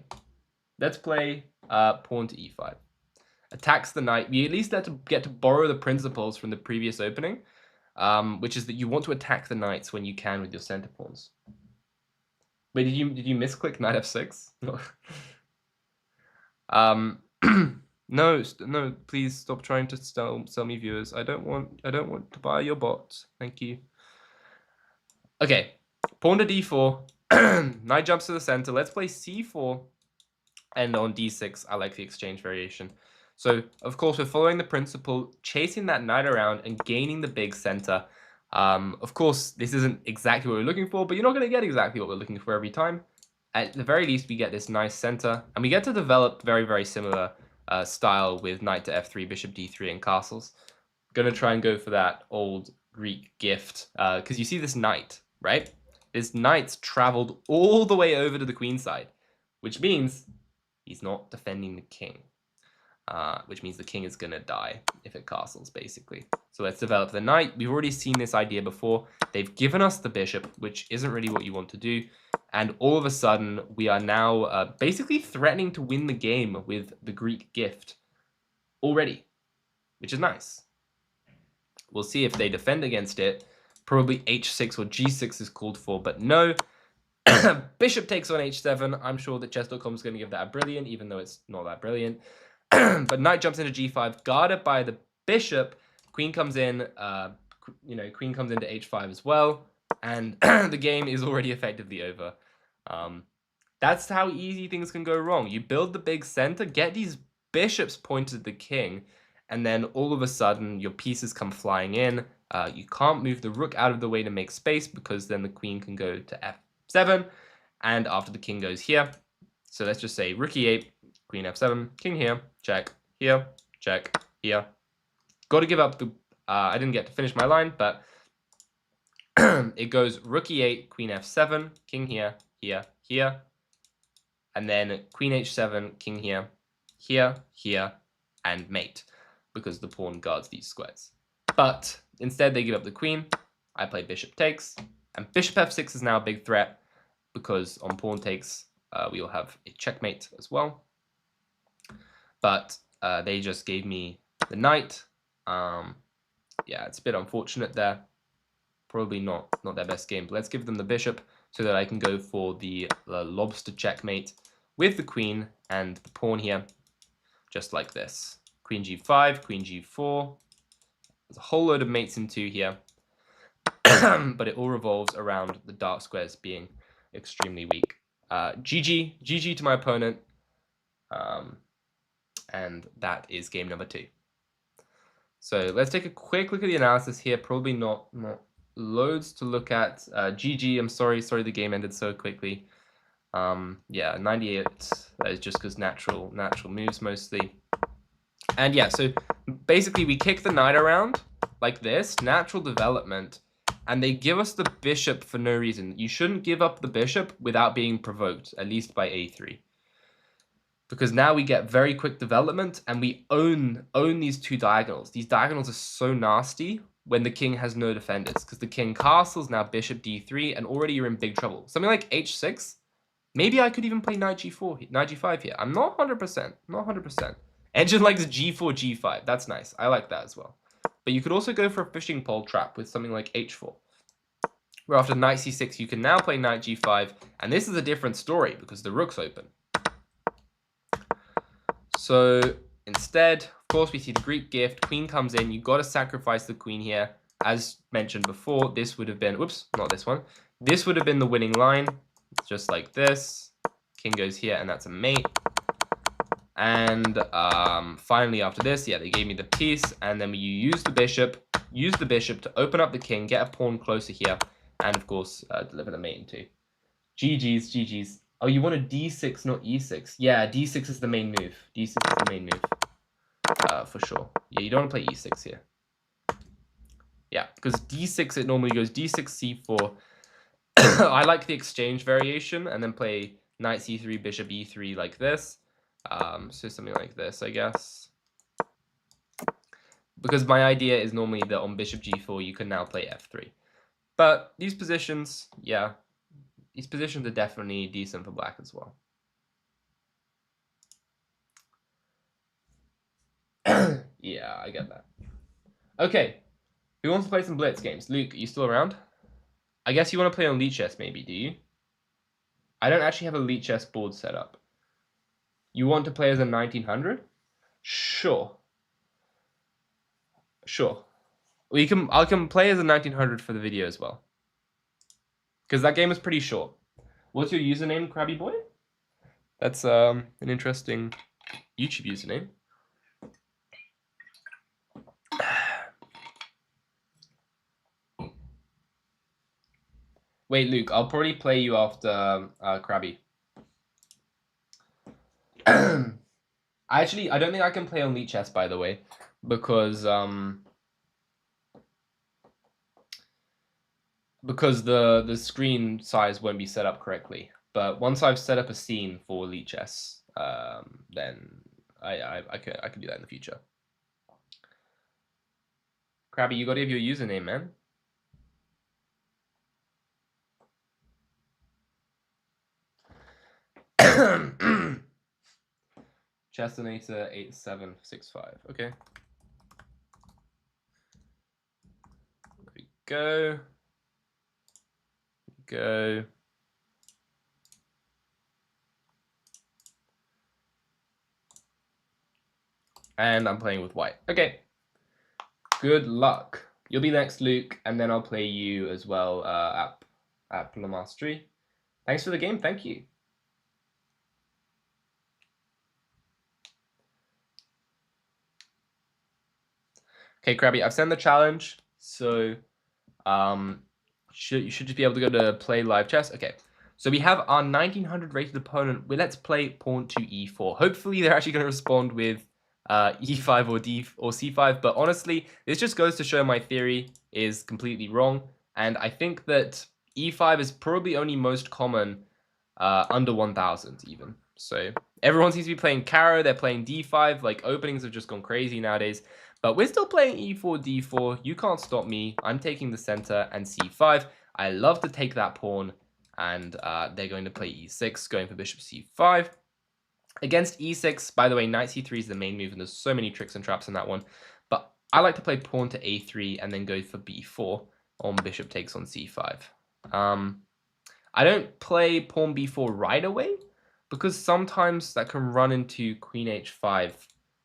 let's play pawn to e5. Attacks the knight. We at least get to borrow the principles from the previous opening, which is that you want to attack the knights when you can with your center pawns. Wait, did you misclick knight f6? No, please stop trying to sell me viewers. I don't want to buy your bots. Thank you. Okay, pawn to d4. Knight jumps to the center. Let's play c4. And on d6, I like the exchange variation. So, of course, we're following the principle, chasing that knight around and gaining the big center. Of course, this isn't exactly what we're looking for, but you're not going to get exactly what we're looking for every time. At the very least, we get this nice center, and we get to develop very, very similar style with knight to f3, bishop d3, and castles. Going to try and go for that old Greek gift, because you see this knight, right? This knight's traveled all the way over to the queen side, which means he's not defending the king, which means the king is going to die if it castles, basically. So let's develop the knight. We've already seen this idea before. They've given us the bishop, which isn't really what you want to do. And all of a sudden, we are now basically threatening to win the game with the Greek gift already, which is nice. We'll see if they defend against it. Probably h6 or g6 is called for, but no. Bishop takes on h7. I'm sure that chess.com is going to give that a brilliant, even though it's not that brilliant. But knight jumps into g5, guarded by the bishop. Queen comes in, queen comes into h5 as well. And the game is already effectively over. That's how easy things can go wrong. You build the big center, get these bishops pointed at the king, and then all of a sudden your pieces come flying in. You can't move the rook out of the way to make space because then the queen can go to f7, and after the king goes here. So let's just say rook e8, queen f7, king here, check, here, check, here. Got to give up the... I didn't get to finish my line, but it goes rook e8, queen f7, king here, here, here, and then queen h7, king here, here, here, and mate, because the pawn guards these squares. But instead they give up the queen. I play bishop takes, and bishop f6 is now a big threat, because on pawn takes we will have a checkmate as well. But they just gave me the knight. Yeah, it's a bit unfortunate there. Probably not their best game, but let's give them the bishop so that I can go for the lobster checkmate with the queen and the pawn here, just like this. Queen g5, queen g4. There's a whole load of mates in 2 here. but it all revolves around the dark squares being extremely weak. GG to my opponent, and that is game number 2. So let's take a quick look at the analysis here. Probably not loads to look at. GG, I'm sorry the game ended so quickly. Yeah, 98, that is just because natural moves mostly. And yeah, so basically we kick the knight around like this, natural development, and they give us the bishop for no reason. You shouldn't give up the bishop without being provoked, at least by a3. Because now we get very quick development, and we own these 2 diagonals. These diagonals are so nasty when the king has no defenders, because the king castles, now bishop d3, and already you're in big trouble. Something like h6, maybe I could even play knight g4, knight g5 here. I'm not 100%, not 100%. Engine likes g4, g5. That's nice. I like that as well. But you could also go for a fishing pole trap with something like h4. Where after knight c6, you can now play knight g5. And this is a different story because the rook's open. So instead, of course, we see the Greek gift. Queen comes in. You've got to sacrifice the queen here. As mentioned before, this would have been... Whoops, not this one. This would have been the winning line. Just like this. King goes here, and that's a mate. And finally, after this, yeah, they gave me the piece, and then you use the bishop to open up the king, get a pawn closer here, and of course, deliver the mate in 2. GG's. Oh, you want a d6, not e6. Yeah, d6 is the main move. D6 is the main move, for sure. Yeah, you don't want to play e6 here. Yeah, because d6, it normally goes d6, c4. I like the exchange variation, and then play knight c3, bishop e3 like this. So something like this, I guess. Because my idea is normally that on bishop g4, you can now play f3. But these positions, yeah, these positions are definitely decent for black as well. Yeah, I get that. Okay, who wants to play some blitz games? Luke, are you still around? I guess you want to play on Lichess maybe, do you? I don't actually have a Lichess board set up. You want to play as a 1900? Sure. I can play as a 1900 for the video as well. Because that game is pretty short. What's your username, Krabby Boy? That's an interesting YouTube username. Wait, Luke, I'll probably play you after Krabby. I don't think I can play on Lichess, by the way, because the screen size won't be set up correctly. But once I've set up a scene for Lichess, then I can do that in the future. Krabby, you gotta give your username, man. Chestinator 8765. Okay. There we go. And I'm playing with white. Okay. Good luck. You'll be next, Luke, and then I'll play you as well at Plum Mastery. Thanks for the game. Thank you. Okay, Krabby, I've sent the challenge, so you should just be able to go to play live chess. Okay, so we have our 1900 rated opponent. Let's play pawn to e4. Hopefully, they're actually going to respond with e5 or c5. But honestly, this just goes to show my theory is completely wrong. And I think that e5 is probably only most common under 1000 even. So everyone seems to be playing Caro. They're playing d5. Like openings have just gone crazy nowadays. But we're still playing e4, d4. You can't stop me. I'm taking the center and c5. I love to take that pawn. And they're going to play e6, going for bishop c5. Against e6, by the way, knight c3 is the main move, and there's so many tricks and traps in that one. But I like to play pawn to a3 and then go for b4 on bishop takes on c5. I don't play pawn b4 right away, because sometimes that can run into queen h5,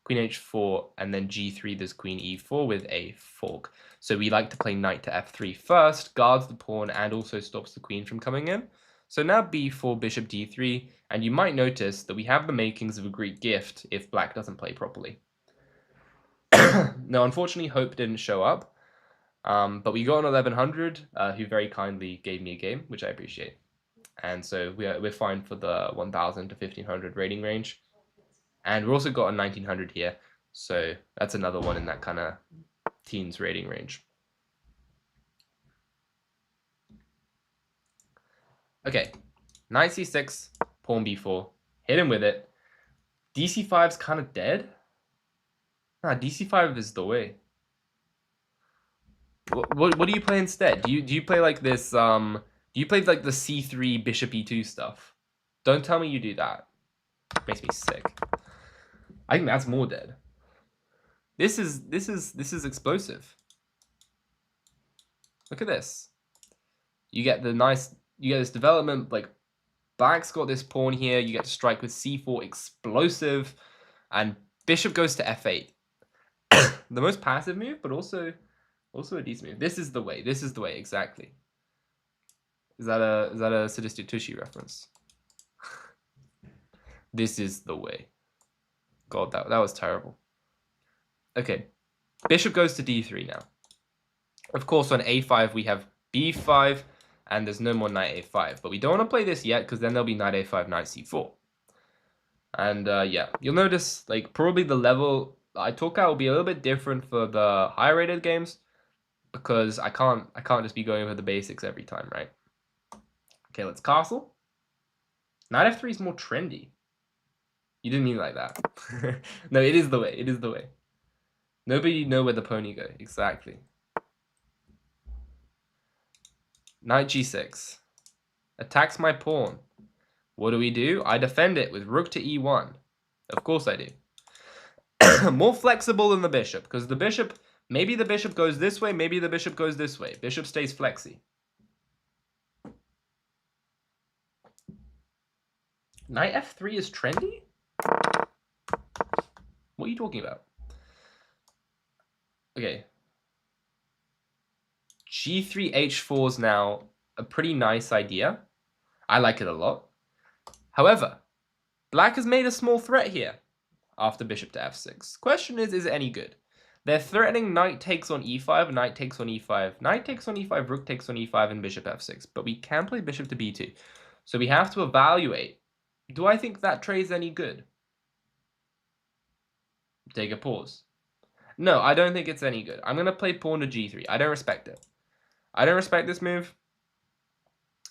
queen h4, and then g3, there's queen e4 with a fork. So we like to play knight to f3 first, guards the pawn, and also stops the queen from coming in. So now b4, bishop d3, and you might notice that we have the makings of a Greek gift if black doesn't play properly. Now, unfortunately, Hope didn't show up, but we got an 1100 who very kindly gave me a game, which I appreciate. And so we're fine for the 1000 to 1500 rating range. And we've also got a 1900 here, so that's another one in that kind of teens rating range. Okay, knight c6, pawn b4, hit him with it. dc5's kind of dead. Nah, dc5 is the way. What do you play instead? Do you play like this? Do you play like the c3 bishop e2 stuff? Don't tell me you do that. Makes me sick. I think that's more dead. This is explosive. Look at this. You get this development, like black's got this pawn here, you get to strike with c4, explosive, and bishop goes to f8. The most passive move, but also a decent move. This is the way, exactly. Is that a Sadistic Tushy reference? This is the way. God, that was terrible. Okay, bishop goes to d3 now. Of course, on a5 we have b5, and there's no more knight a5. But we don't want to play this yet, because then there'll be knight a5, knight c4. And yeah, you'll notice like probably the level I talk out will be a little bit different for the higher rated games, because I can't just be going over the basics every time, right? Okay, let's castle. Knight f3 is more trendy. You didn't mean it like that. No, it is the way. It is the way. Nobody know where the pony go. Exactly. Knight g6. Attacks my pawn. What do? I defend it with rook to e1. Of course I do. More flexible than the bishop, because the bishop, maybe the bishop goes this way, maybe the bishop goes this way. Bishop stays flexy. Knight f3 is trendy? What are you talking about? Okay. g3 h4 is now a pretty nice idea. I like it a lot. However, black has made a small threat here after bishop to f6. Question is it any good? They're threatening knight takes on e5, knight takes on e5, knight takes on e5, rook takes on e5, and bishop f6. But we can play bishop to b2. So we have to evaluate. Do I think that trade's any good? Take a pause. No, I don't think it's any good. I'm going to play pawn to g3. I don't respect it. I don't respect this move.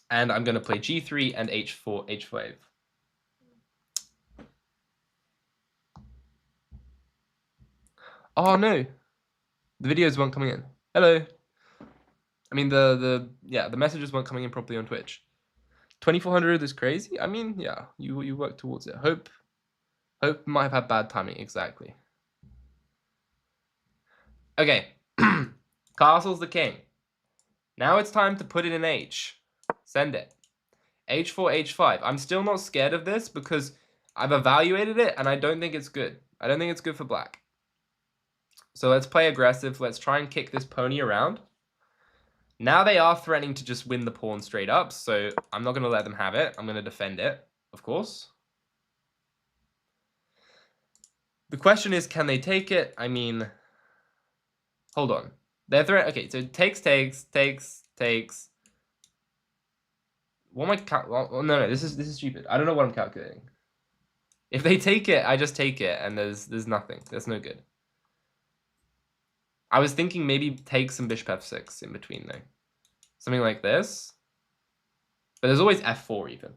And I'm going to play g3 and h4, h5. Oh no. The videos weren't coming in. Hello. I mean the messages weren't coming in properly on Twitch. 2400 is crazy. I mean, yeah, you work towards it. Hope might have had bad timing, exactly. Okay. Castle's the king. Now it's time to put it in H. Send it. H4, H5. I'm still not scared of this because I've evaluated it and I don't think it's good. I don't think it's good for black. So let's play aggressive. Let's try and kick this pony around. Now they are threatening to just win the pawn straight up, so I'm not going to let them have it. I'm going to defend it, of course. The question is, can they take it? I mean, hold on. They're okay, so takes. What am I no, this is stupid. I don't know what I'm calculating. If they take it, I just take it, and there's nothing. That's no good. I was thinking maybe take some bishop f6 in between though. Something like this. But there's always f4 even.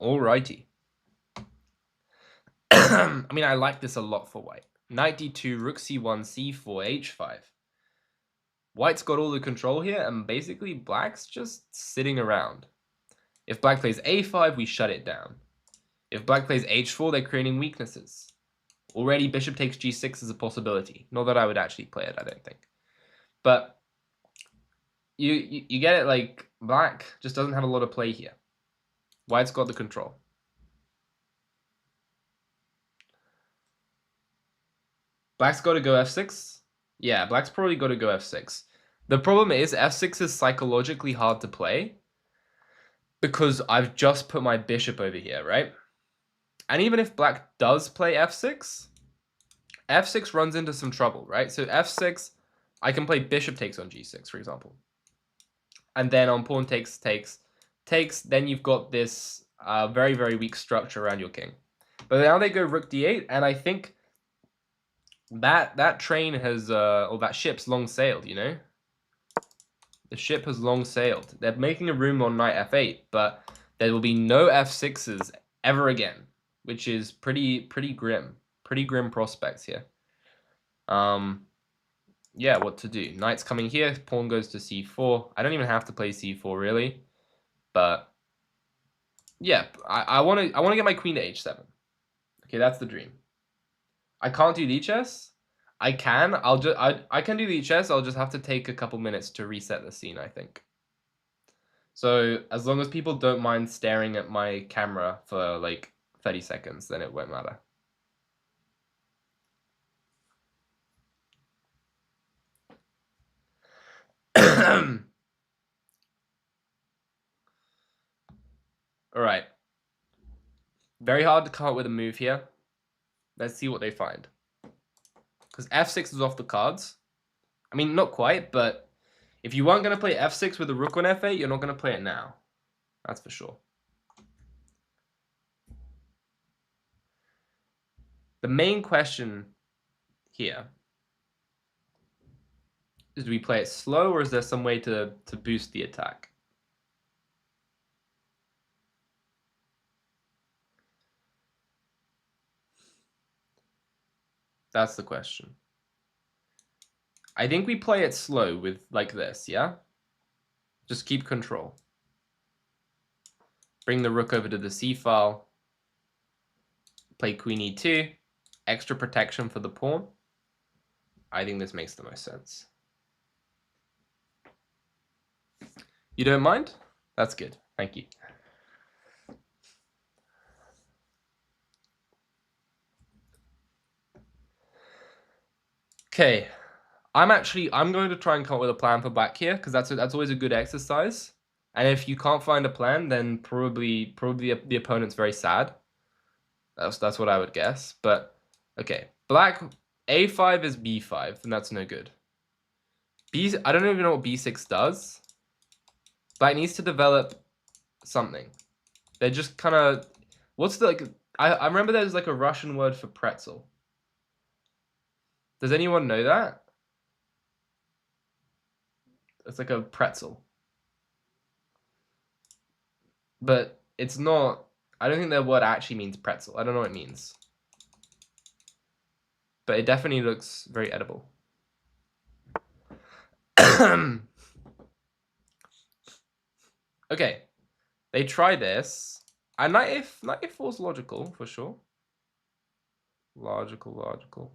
Alrighty. I mean, I like this a lot for white. Knight d2, rook c1, c4, h5. White's got all the control here, and basically black's just sitting around. If black plays a5, we shut it down. If black plays h4, they're creating weaknesses. Already, bishop takes g6 is a possibility. Not that I would actually play it, I don't think. But you get it, like, black just doesn't have a lot of play here. White's got the control. Black's got to go f6. Yeah, black's probably got to go f6. The problem is f6 is psychologically hard to play because I've just put my bishop over here, right? And even if black does play f6, f6 runs into some trouble, right? So f6, I can play bishop takes on g6, for example. And then on pawn takes, then you've got this very, very weak structure around your king. But now they go rook d8, and I think that train has, or that ship's long sailed, you know? The ship has long sailed. They're making a room on knight f8, but there will be no f6s ever again, which is pretty grim. Pretty grim prospects here. Yeah, what to do? Knight's coming here. Pawn goes to c4. I don't even have to play c4 really, but yeah, I want to get my queen to h7. Okay, that's the dream. I can't do Lichess. I can. I can do Lichess. I'll just have to take a couple minutes to reset the scene, I think. So as long as people don't mind staring at my camera for like 30 seconds, then it won't matter. All right. Very hard to come up with a move here. Let's see what they find. Because f6 is off the cards. I mean, not quite, but if you weren't going to play f6 with a rook on f8, you're not going to play it now. That's for sure. The main question here is, do we play it slow, or is there some way to boost the attack? That's the question. I think we play it slow with like this, yeah? Just keep control. Bring the rook over to the c file. Play queen e2. Extra protection for the pawn. I think this makes the most sense. You don't mind? That's good. Thank you. Okay. I'm going to try and come up with a plan for black here, because that's always a good exercise. And if you can't find a plan, then probably the opponent's very sad. That's what I would guess. But okay, black a5 is b5, and that's no good. I don't even know what b6 does. Black needs to develop something. They're just kind of, what's the, like, I remember there's like a Russian word for pretzel. Does anyone know that? It's like a pretzel. But it's not, I don't think that word actually means pretzel. I don't know what it means. But it definitely looks very edible. Okay. They try this. And knight a4 is logical, for sure. Logical.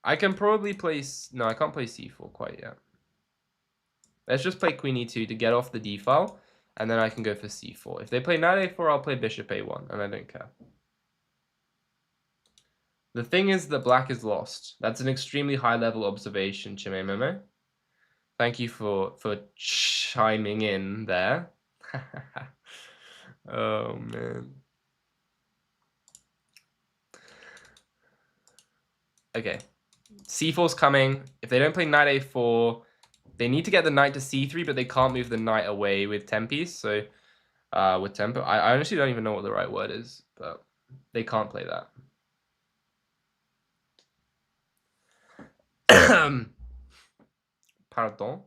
I can probably play, no, I can't play c4 quite yet. Let's just play queen e2 to get off the d file, and then I can go for c4. If they play knight a4, I'll play bishop a1, and I don't care. The thing is that black is lost. That's an extremely high-level observation, Chimememe. Thank you for chiming in there. Oh, man. Okay. c4's coming. If they don't play knight a4, they need to get the knight to c3, but they can't move the knight away with tempies. So, with tempo, I honestly don't even know what the right word is, but they can't play that. Pardon.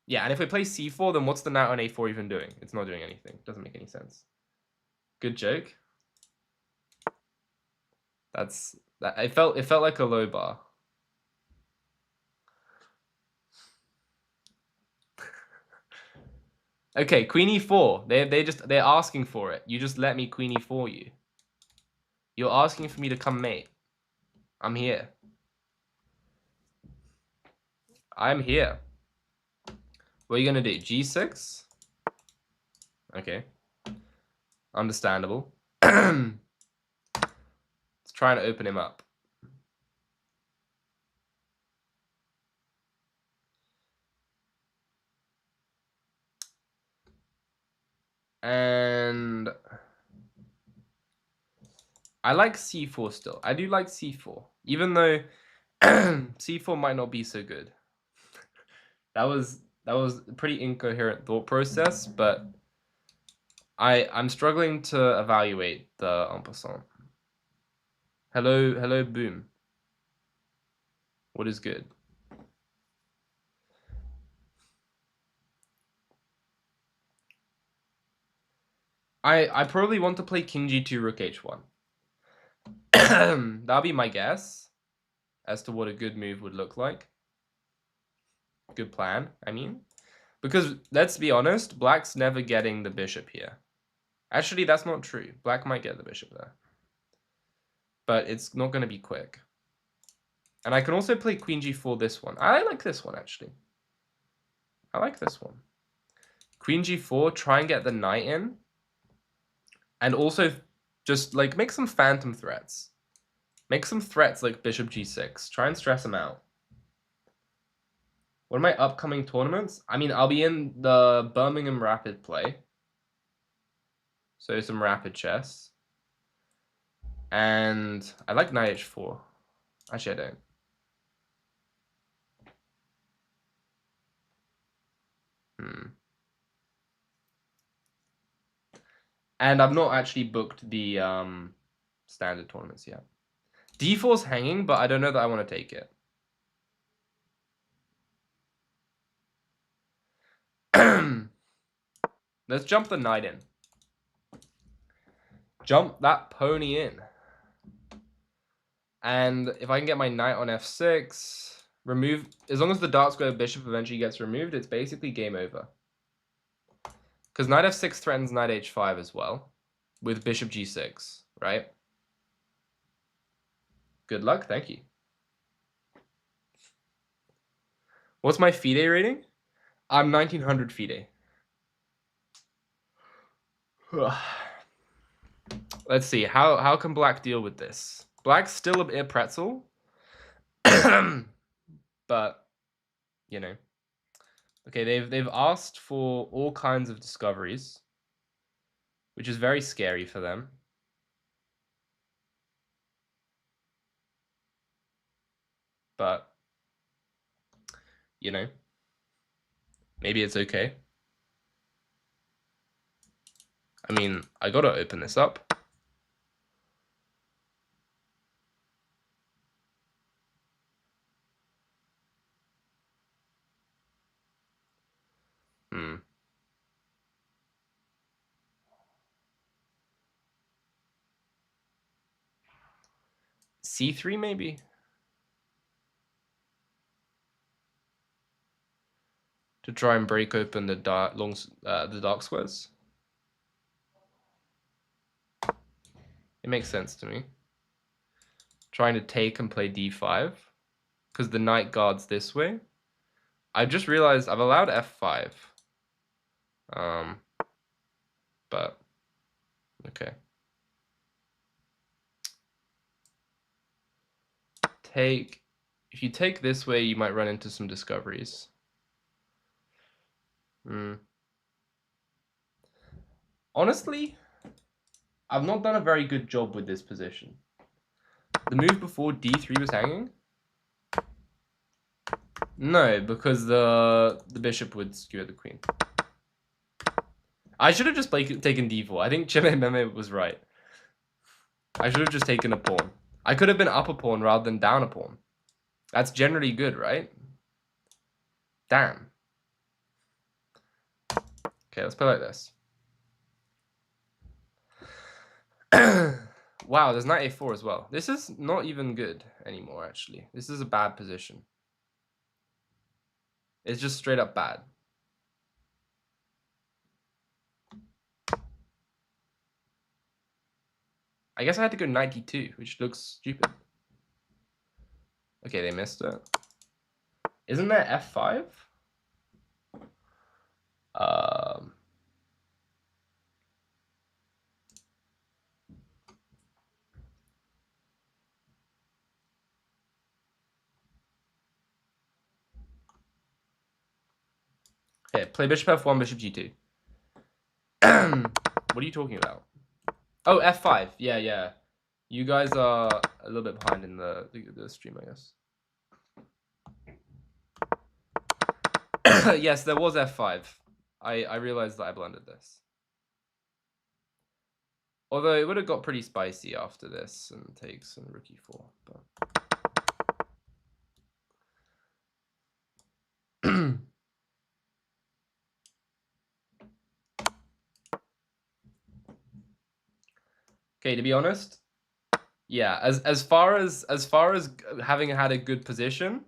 Yeah, and if we play c4, then what's the knight on a4 even doing? It's not doing anything. It doesn't make any sense. Good joke. It felt like a low bar. Okay, queen e4. They're asking for it. You just let me queen e4 you. You're asking for me to come mate. I'm here. I'm here. What are you gonna do? G6? Okay. Understandable. Let's try and open him up. And I like c4 still. I do like c4, even though c4 might not be so good. That was a pretty incoherent thought process, but I'm struggling to evaluate the en passant. Hello, boom. What is good? I probably want to play king g2, rook h1. That'll be my guess as to what a good move would look like. Good plan, I mean. Because, let's be honest, black's never getting the bishop here. Actually, that's not true. Black might get the bishop there. But it's not going to be quick. And I can also play queen g4 this one. I like this one, actually. I like this one. Queen g4, try and get the knight in. And also just, like, make some phantom threats. Make some threats like bishop g6. Try and stress him out. What are my upcoming tournaments? I mean, I'll be in the Birmingham Rapid play. So some rapid chess. And I like knight h4. Actually, I don't. And I've not actually booked the standard tournaments yet. d4's hanging, but I don't know that I want to take it. Let's jump the knight in. Jump that pony in. And if I can get my knight on f6, remove, as long as the dark square bishop eventually gets removed, it's basically game over. Because knight f6 threatens knight h5 as well, with bishop g6, right? Good luck, thank you. What's my FIDE rating? I'm 1900 FIDE. Let's see, how can black deal with this? Black's still a bit of pretzel. But, you know. Okay, they've asked for all kinds of discoveries, which is very scary for them. But, you know, maybe it's okay. I mean, I gotta open this up. C3 maybe? To try and break open the dark squares. It makes sense to me. Trying to take and play d5. Because the knight guards this way. I just realized I've allowed f5. But, okay. If you take this way, you might run into some discoveries. Honestly, I've not done a very good job with this position. The move before d3 was hanging? No, because the bishop would skewer the queen. I should have just taken d4. I think Chime Meme was right. I should have just taken a pawn. I could have been up a pawn rather than down a pawn. That's generally good, right? Damn. Okay, let's play like this. Wow, there's knight a4 as well. This is not even good anymore, actually. This is a bad position. It's just straight up bad. I guess I had to go knight d2, which looks stupid. Okay, they missed it. Isn't there f5? Here, play bishop f1, bishop g2. What are you talking about? Oh, f5. Yeah, yeah. You guys are a little bit behind in the stream, I guess. Yes, there was f5. I realized that I blundered this. Although it would have got pretty spicy after this and takes and rook e4. But... Okay, to be honest, yeah, as far as having had a good position,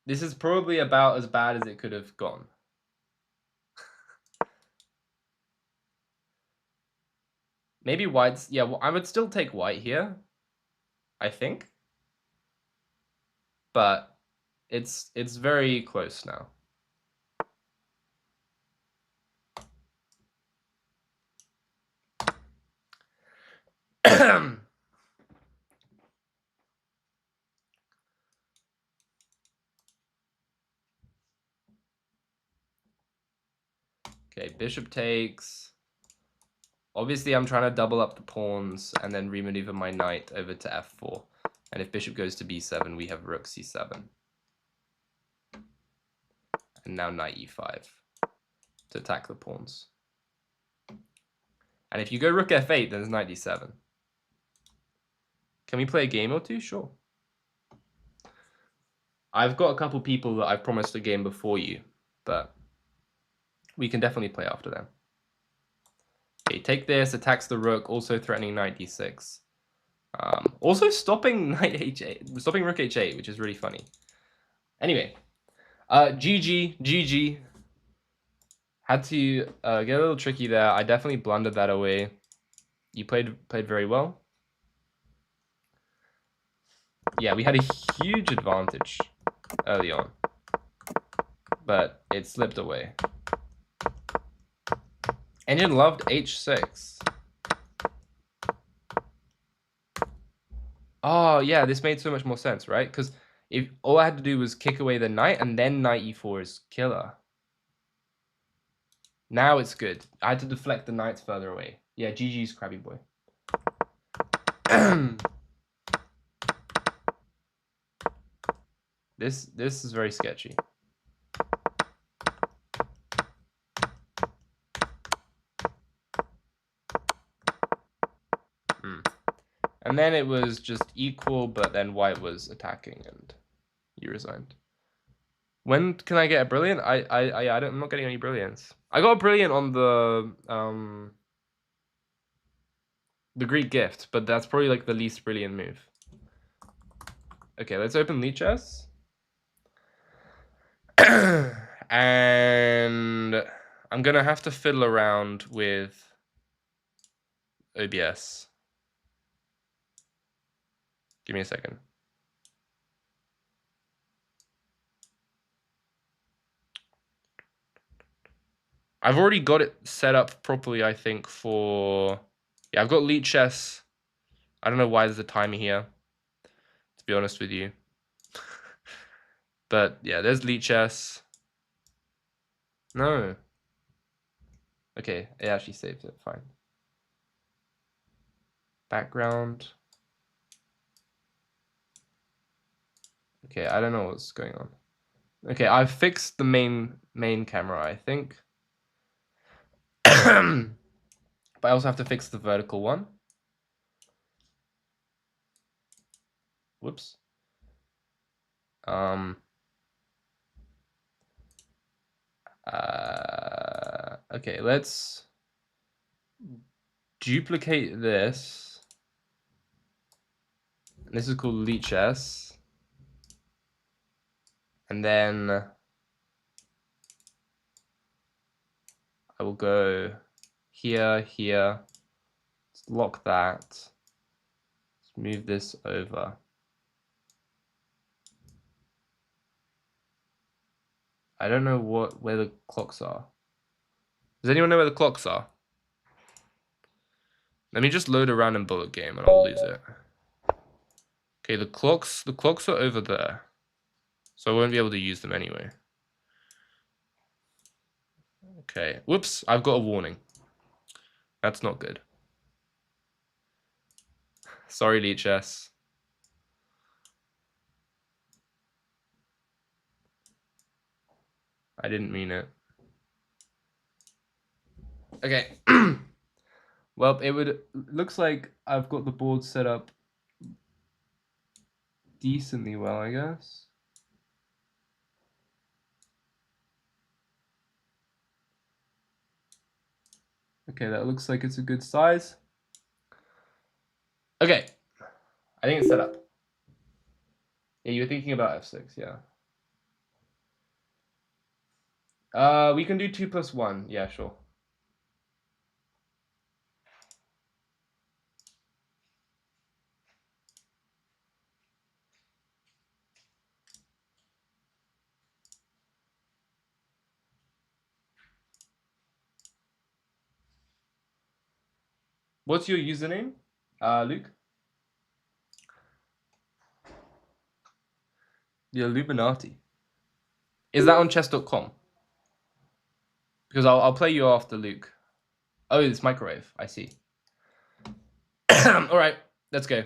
this is probably about as bad as it could have gone. Maybe white's, yeah, well, I would still take white here, I think. But it's very close now. Okay, bishop takes. Obviously, I'm trying to double up the pawns and then remaneuver my knight over to f4. And if bishop goes to b7, we have rook c7. And now knight e5 to attack the pawns. And if you go rook f8, then it's knight d7. Can we play a game or two? Sure. I've got a couple people that I've promised a game before you, but we can definitely play after them. Okay, take this, attacks the rook, also threatening knight d6. Also stopping knight h8, stopping rook h8, which is really funny. Anyway, GG. Had to get a little tricky there. I definitely blundered that away. You played very well. Yeah, we had a huge advantage early on, but it slipped away. Engine loved h6. Oh, yeah, this made so much more sense, right? Because if all I had to do was kick away the knight, and then knight e4 is killer. Now it's good. I had to deflect the knights further away. Yeah, GG's, Krabby Boy. This is very sketchy. And then it was just equal, but then white was attacking, and you resigned. When can I get a brilliant? I'm not getting any brilliants. I got a brilliant on the Greek gift, but that's probably like the least brilliant move. Okay, let's open Lichess. And I'm gonna have to fiddle around with OBS. Give me a second. I've already got it set up properly, I think, for... Yeah, I've got Lichess. I don't know why there's a timer here, to be honest with you. But yeah, there's Lichess. No. Okay, it actually saved it, fine. Background. Okay, I don't know what's going on. Okay, I've fixed the main camera, I think. But I also have to fix the vertical one. Whoops. Okay, let's duplicate this. This is called Lichess. And then I will go here, here. Let's lock that. Let's move this over. I don't know where the clocks are. Does anyone know where the clocks are? Let me just load a random bullet game and I'll lose it. Okay, the clocks are over there. So I won't be able to use them anyway. Okay, whoops, I've got a warning. That's not good. Sorry, Lichess. I didn't mean it. Okay. Well, looks like I've got the board set up decently well, I guess. Okay, that looks like it's a good size. Okay, I think it's set up. Yeah, you were thinking about f6, yeah. We can do 2 + 1. Yeah, sure. What's your username, Luke? The Illuminati. Is that on chess.com? Because I'll play you after Luke. Oh, it's microwave. I see. All right, let's go.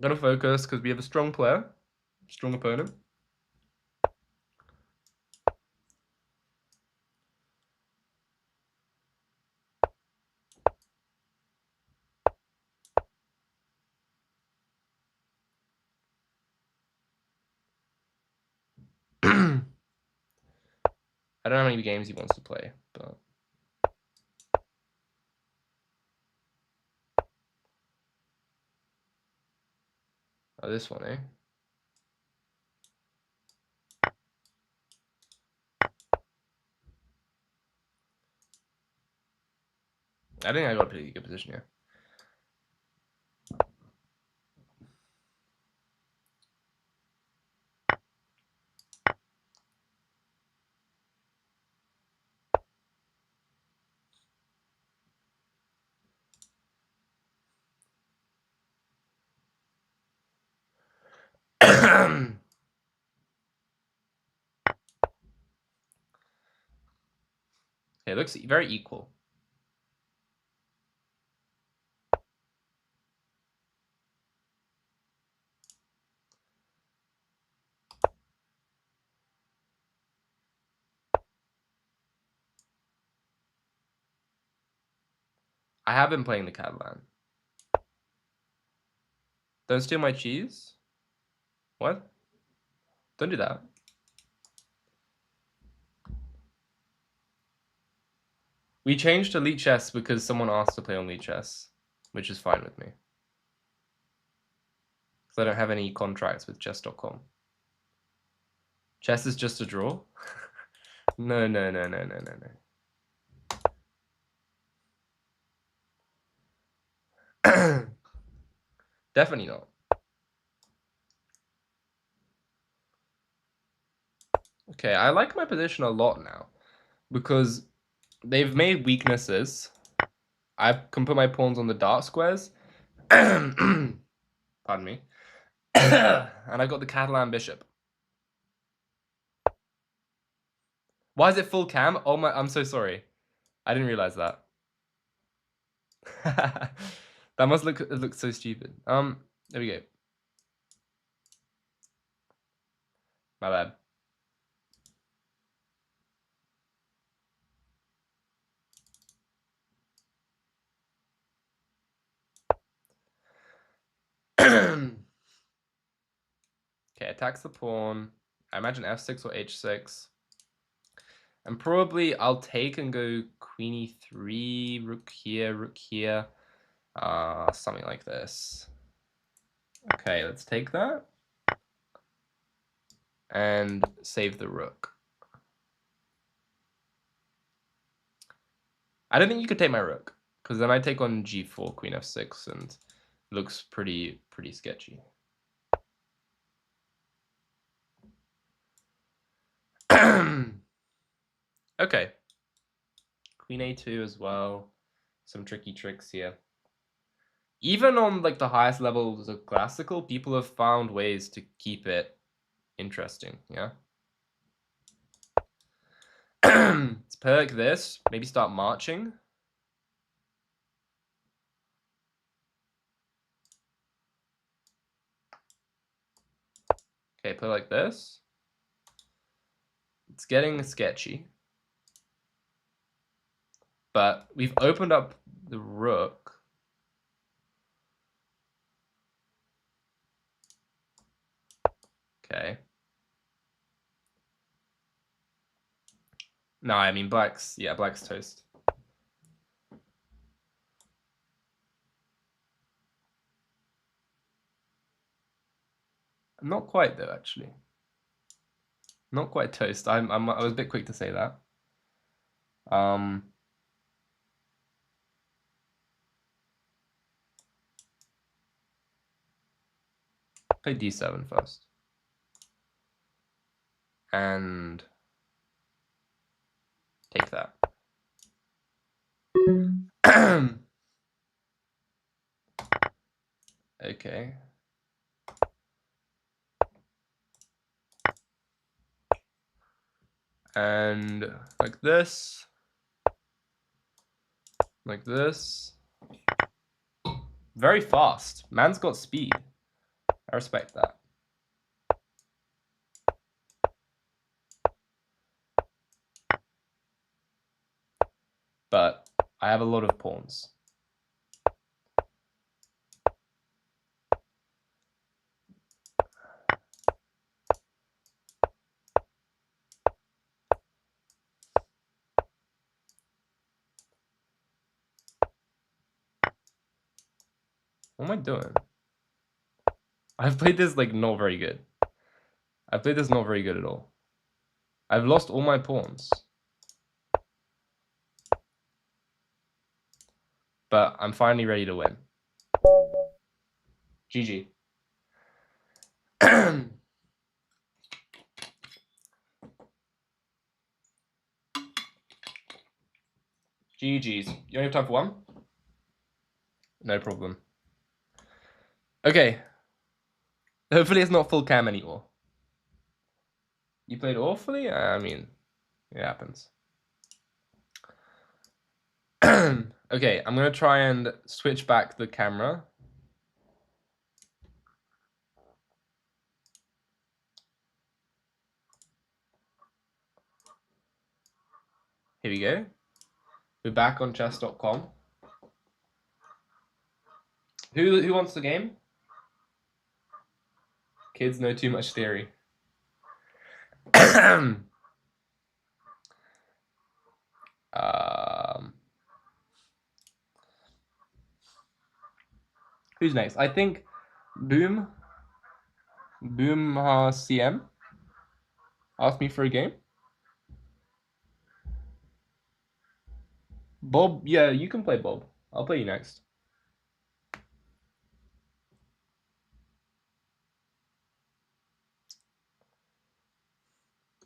Gotta focus because we have a strong player, strong opponent. I don't know how many games he wants to play, but oh, this one, eh? I think I got a pretty good position here. It looks very equal. I have been playing the Catalan. Don't steal my cheese. What? Don't do that. We changed to Lichess because someone asked to play on Lichess, which is fine with me. Because I don't have any contracts with chess.com. Chess is just a draw? No. Definitely not. Okay, I like my position a lot now because they've made weaknesses. I can put my pawns on the dark squares. Pardon me. And I got the Catalan bishop. Why is it full cam? Oh my, I'm so sorry. I didn't realize that. That must look so stupid. There we go. My bad. Okay, attacks the pawn. I imagine f6 or h6. And probably I'll take and go queen e3, rook here, something like this. Okay, let's take that. And save the rook. I don't think you could take my rook, because then I take on g4, queen f6, and it looks pretty sketchy. Okay. Queen a2 as well. Some tricky tricks here. Even on like the highest levels of classical, people have found ways to keep it interesting, yeah? Let's play like this. Maybe start marching. Okay, play like this. It's getting sketchy. But we've opened up the rook. Okay. No, I mean black's toast. Not quite though, actually. Not quite toast. I was a bit quick to say that. Play d7 first. And take that. Okay. And like this. Like this. Very fast. Man's got speed. I respect that. But I have a lot of pawns. What am I doing? I've played this like not very good. I've played this not very good at all. I've lost all my pawns. But I'm finally ready to win. GG. GG's. You only have time for one? No problem. Okay. Hopefully it's not full cam anymore. You played awfully? I mean, it happens. Okay, I'm gonna try and switch back the camera. Here we go. We're back on chess.com. Who wants the game? Kids know too much theory. Who's next? I think Boom CM asked me for a game. Bob, yeah, you can play Bob. I'll play you next.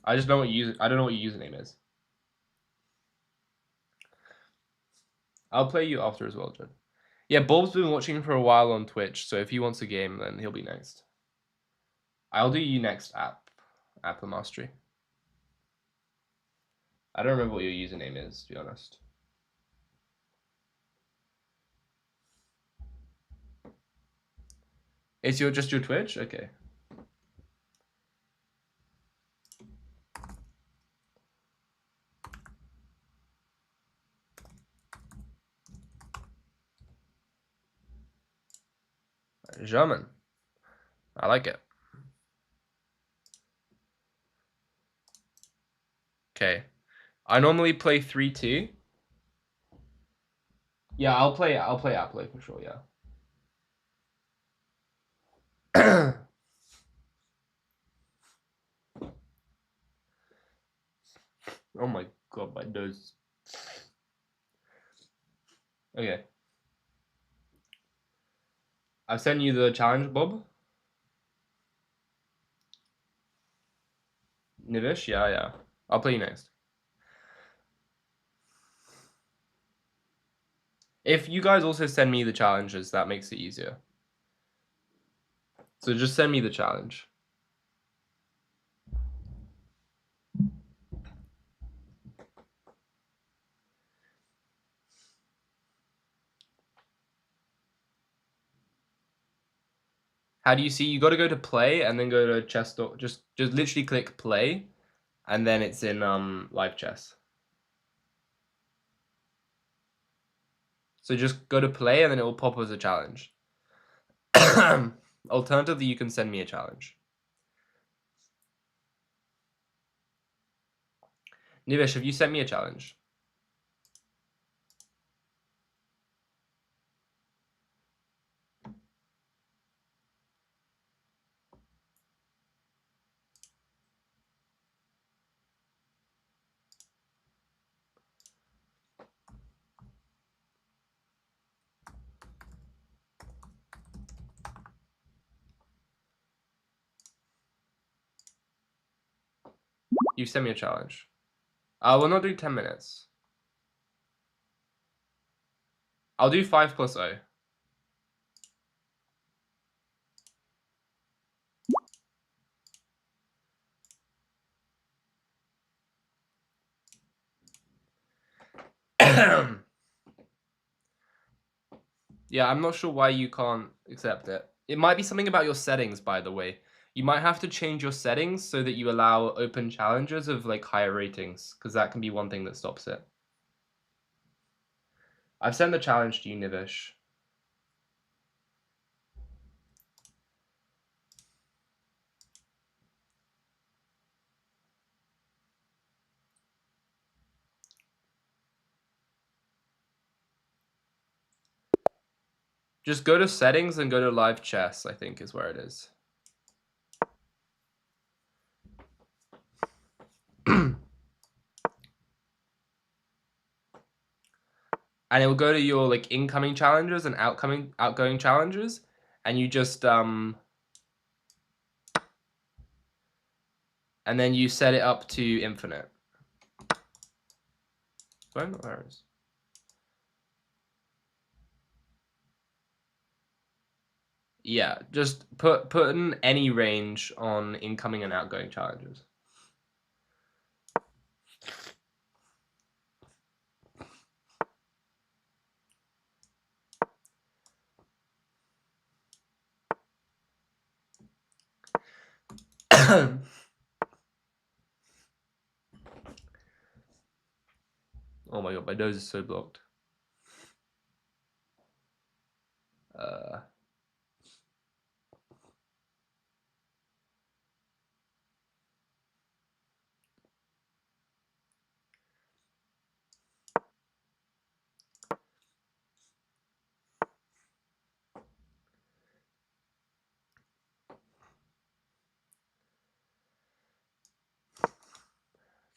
I just know what I don't know what your username is. I'll play you after as well, Judd. Yeah, Bob's been watching for a while on Twitch, so if he wants a game, then he'll be next. I'll do you next, App Mastery. I don't remember what your username is, to be honest. It's just your Twitch? Okay. German. I like it. Okay. I normally play 3-2. Yeah, I'll play Apple for sure, yeah. Oh my god, my nose. Okay. I've sent you the challenge, Bob. Nivish, yeah. I'll play you next. If you guys also send me the challenges, that makes it easier. So just send me the challenge. How do you see? You got to go to play and then go to chess. Just literally click play, and then it's in live chess. So just go to play and then it will pop as a challenge. Alternatively, you can send me a challenge. Nivesh, have you sent me a challenge? You sent me a challenge. We'll not do 10 minutes. I'll do 5 plus 0. Yeah, I'm not sure why you can't accept it. It might be something about your settings, by the way. You might have to change your settings so that you allow open challenges of like higher ratings, because that can be one thing that stops it. I've sent the challenge to you, Nivesh. Just go to settings and go to live chess, I think is where it is. And it will go to your like incoming challenges and outgoing challenges, and you just and then you set it up to infinite. Sorry, not errors. Yeah, just put in any range on incoming and outgoing challenges. Oh my god, my nose is so blocked.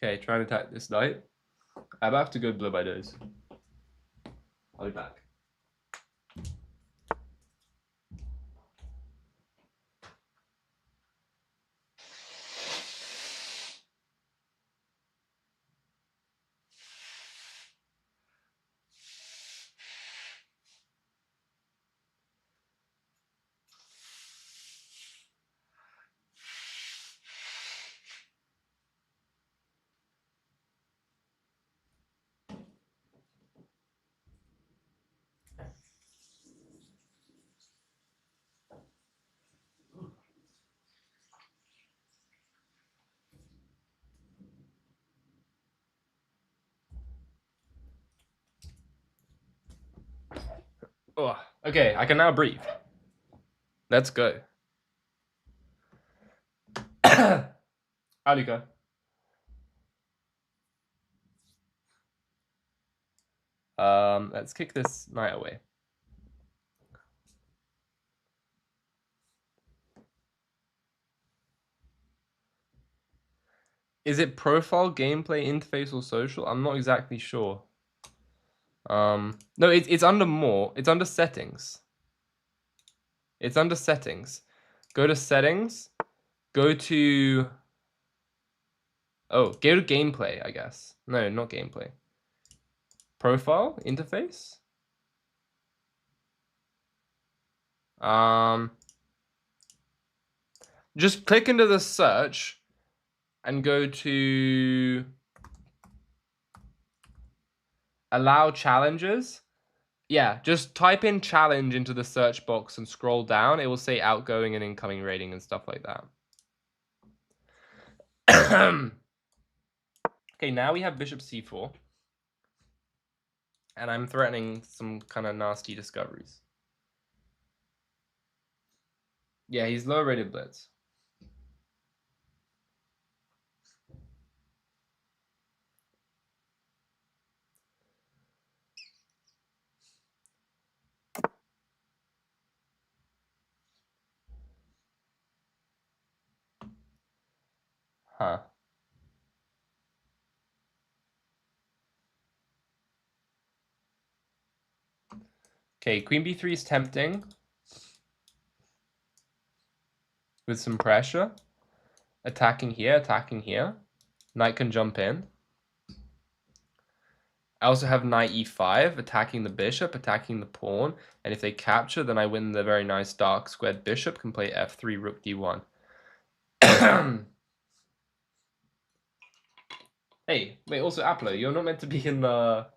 Okay, trying to attack this knight. I'm about to go blow my nose. I'll be back. Oh, okay, I can now breathe. Let's go. Alika. Let's kick this knight away. Is it profile, gameplay, interface, or social? I'm not exactly sure. No, it's under more. It's under settings. It's under settings. Go to settings. Go to Oh, go to gameplay, I guess. No, not gameplay. Profile, interface. Just click into the search and go to allow challenges. Yeah, just type in challenge into the search box and scroll down. It will say outgoing and incoming rating and stuff like that. Okay, now we have bishop c4. And I'm threatening some kind of nasty discoveries. Yeah, he's low rated blitz. Huh. Okay, queen b3 is tempting. With some pressure. Attacking here, attacking here. Knight can jump in. I also have knight e5, attacking the bishop, attacking the pawn. And if they capture, then I win the very nice dark squared bishop, can play f3, rook d1. Hey, wait, also Appler, you're not meant to be in the...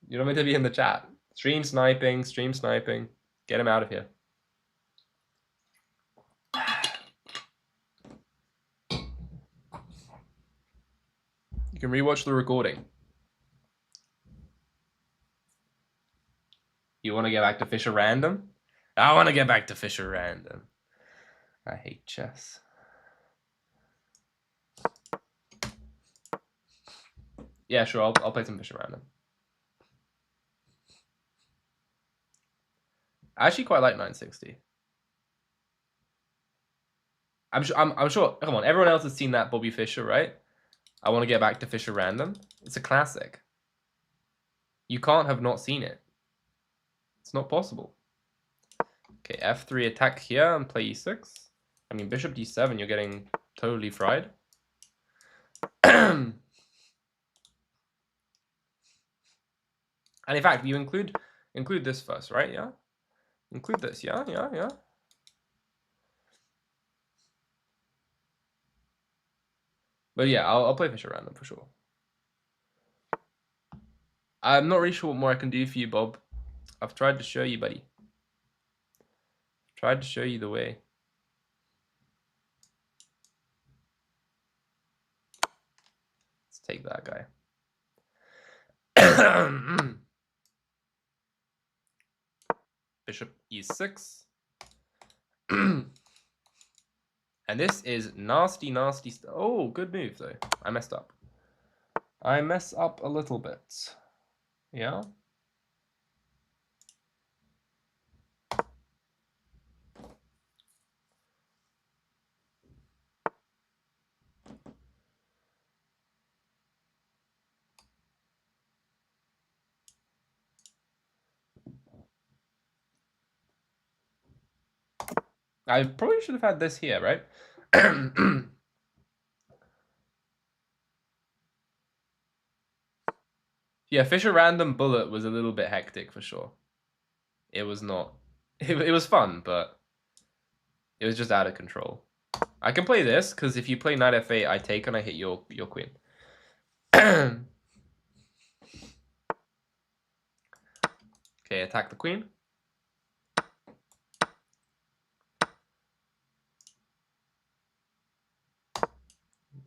You're not meant to be in the chat. Stream sniping, stream sniping. Get him out of here. You can rewatch the recording. You want to get back to Fisher Random? I want to get back to Fisher Random. I hate chess. Yeah, sure, I'll play some Fisher Random. I actually quite like 960. I'm sure. Come on, everyone else has seen that Bobby Fischer, right? I want to get back to Fisher Random. It's a classic. You can't have not seen it. It's not possible. Okay, f3 attack here and play e6. I mean, bishop d7, you're getting totally fried. And in fact, you include this first, right? Yeah? Include this, yeah? But yeah, I'll play Fisher Random for sure. I'm not really sure what more I can do for you, Bob. I've tried to show you, buddy. Tried to show you the way. Let's take that guy. Bishop e6. And this is nasty. Oh, good move, though. I messed up. I mess up a little bit. Yeah? I probably should have had this here, right? Yeah, Fisher Random Bullet was a little bit hectic for sure. It was not. It was fun, but it was just out of control. I can play this, because if you play knight f8, I take and I hit your queen. Okay, attack the queen.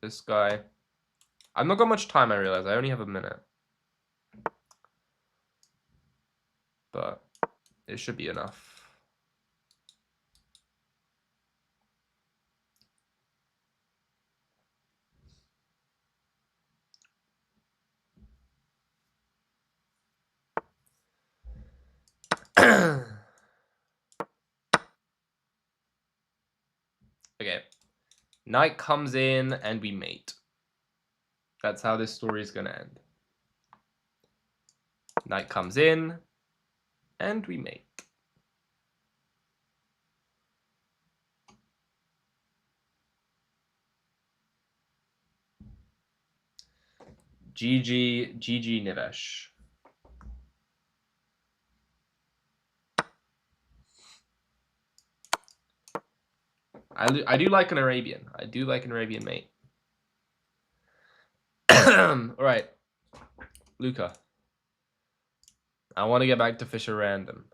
This guy. I've not got much time, I realize. I only have a minute. But it should be enough. Okay. Knight comes in and we mate. That's how this story is going to end. Knight comes in and we mate. GG Nivesh. I do like an Arabian. I do like an Arabian mate. All right, Luca. I want to get back to Fisher Random.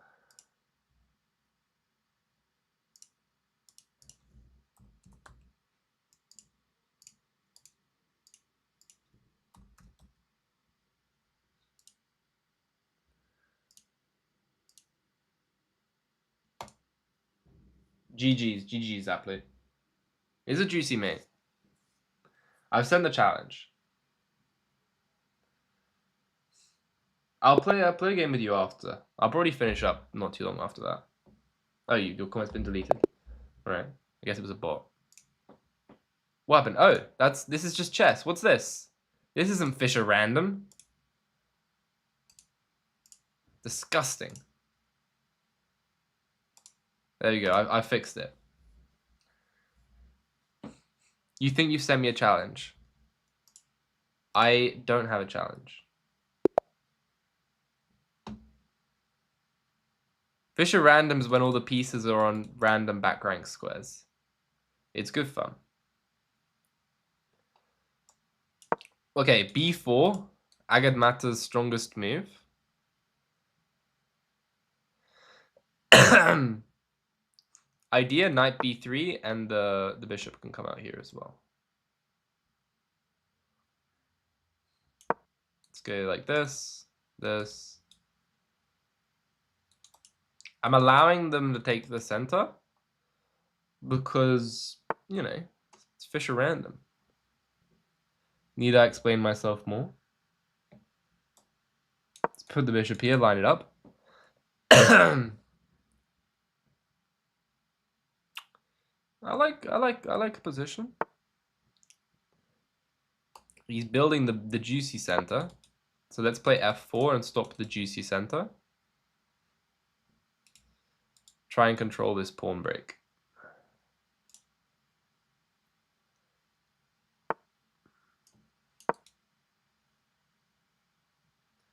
GG's Applet. It's a juicy mate. I've sent the challenge. I'll play a game with you after. I'll probably finish up not too long after that. Oh, your comment's been deleted. Alright. I guess it was a bot. What happened? Oh, this is just chess. What's this? This isn't Fisher Random. Disgusting. There you go. I fixed it. You think you've sent me a challenge? I don't have a challenge. Fisher Random's when all the pieces are on random back rank squares. It's good fun. Okay, b4. Agad Mata's strongest move. Idea, knight b3, and the bishop can come out here as well. Let's go like this. I'm allowing them to take the center because, you know, it's Fisher Random. Need I explain myself more? Let's put the bishop here, line it up. I like a position. He's building the juicy center. So let's play f4 and stop the juicy center. Try and control this pawn break.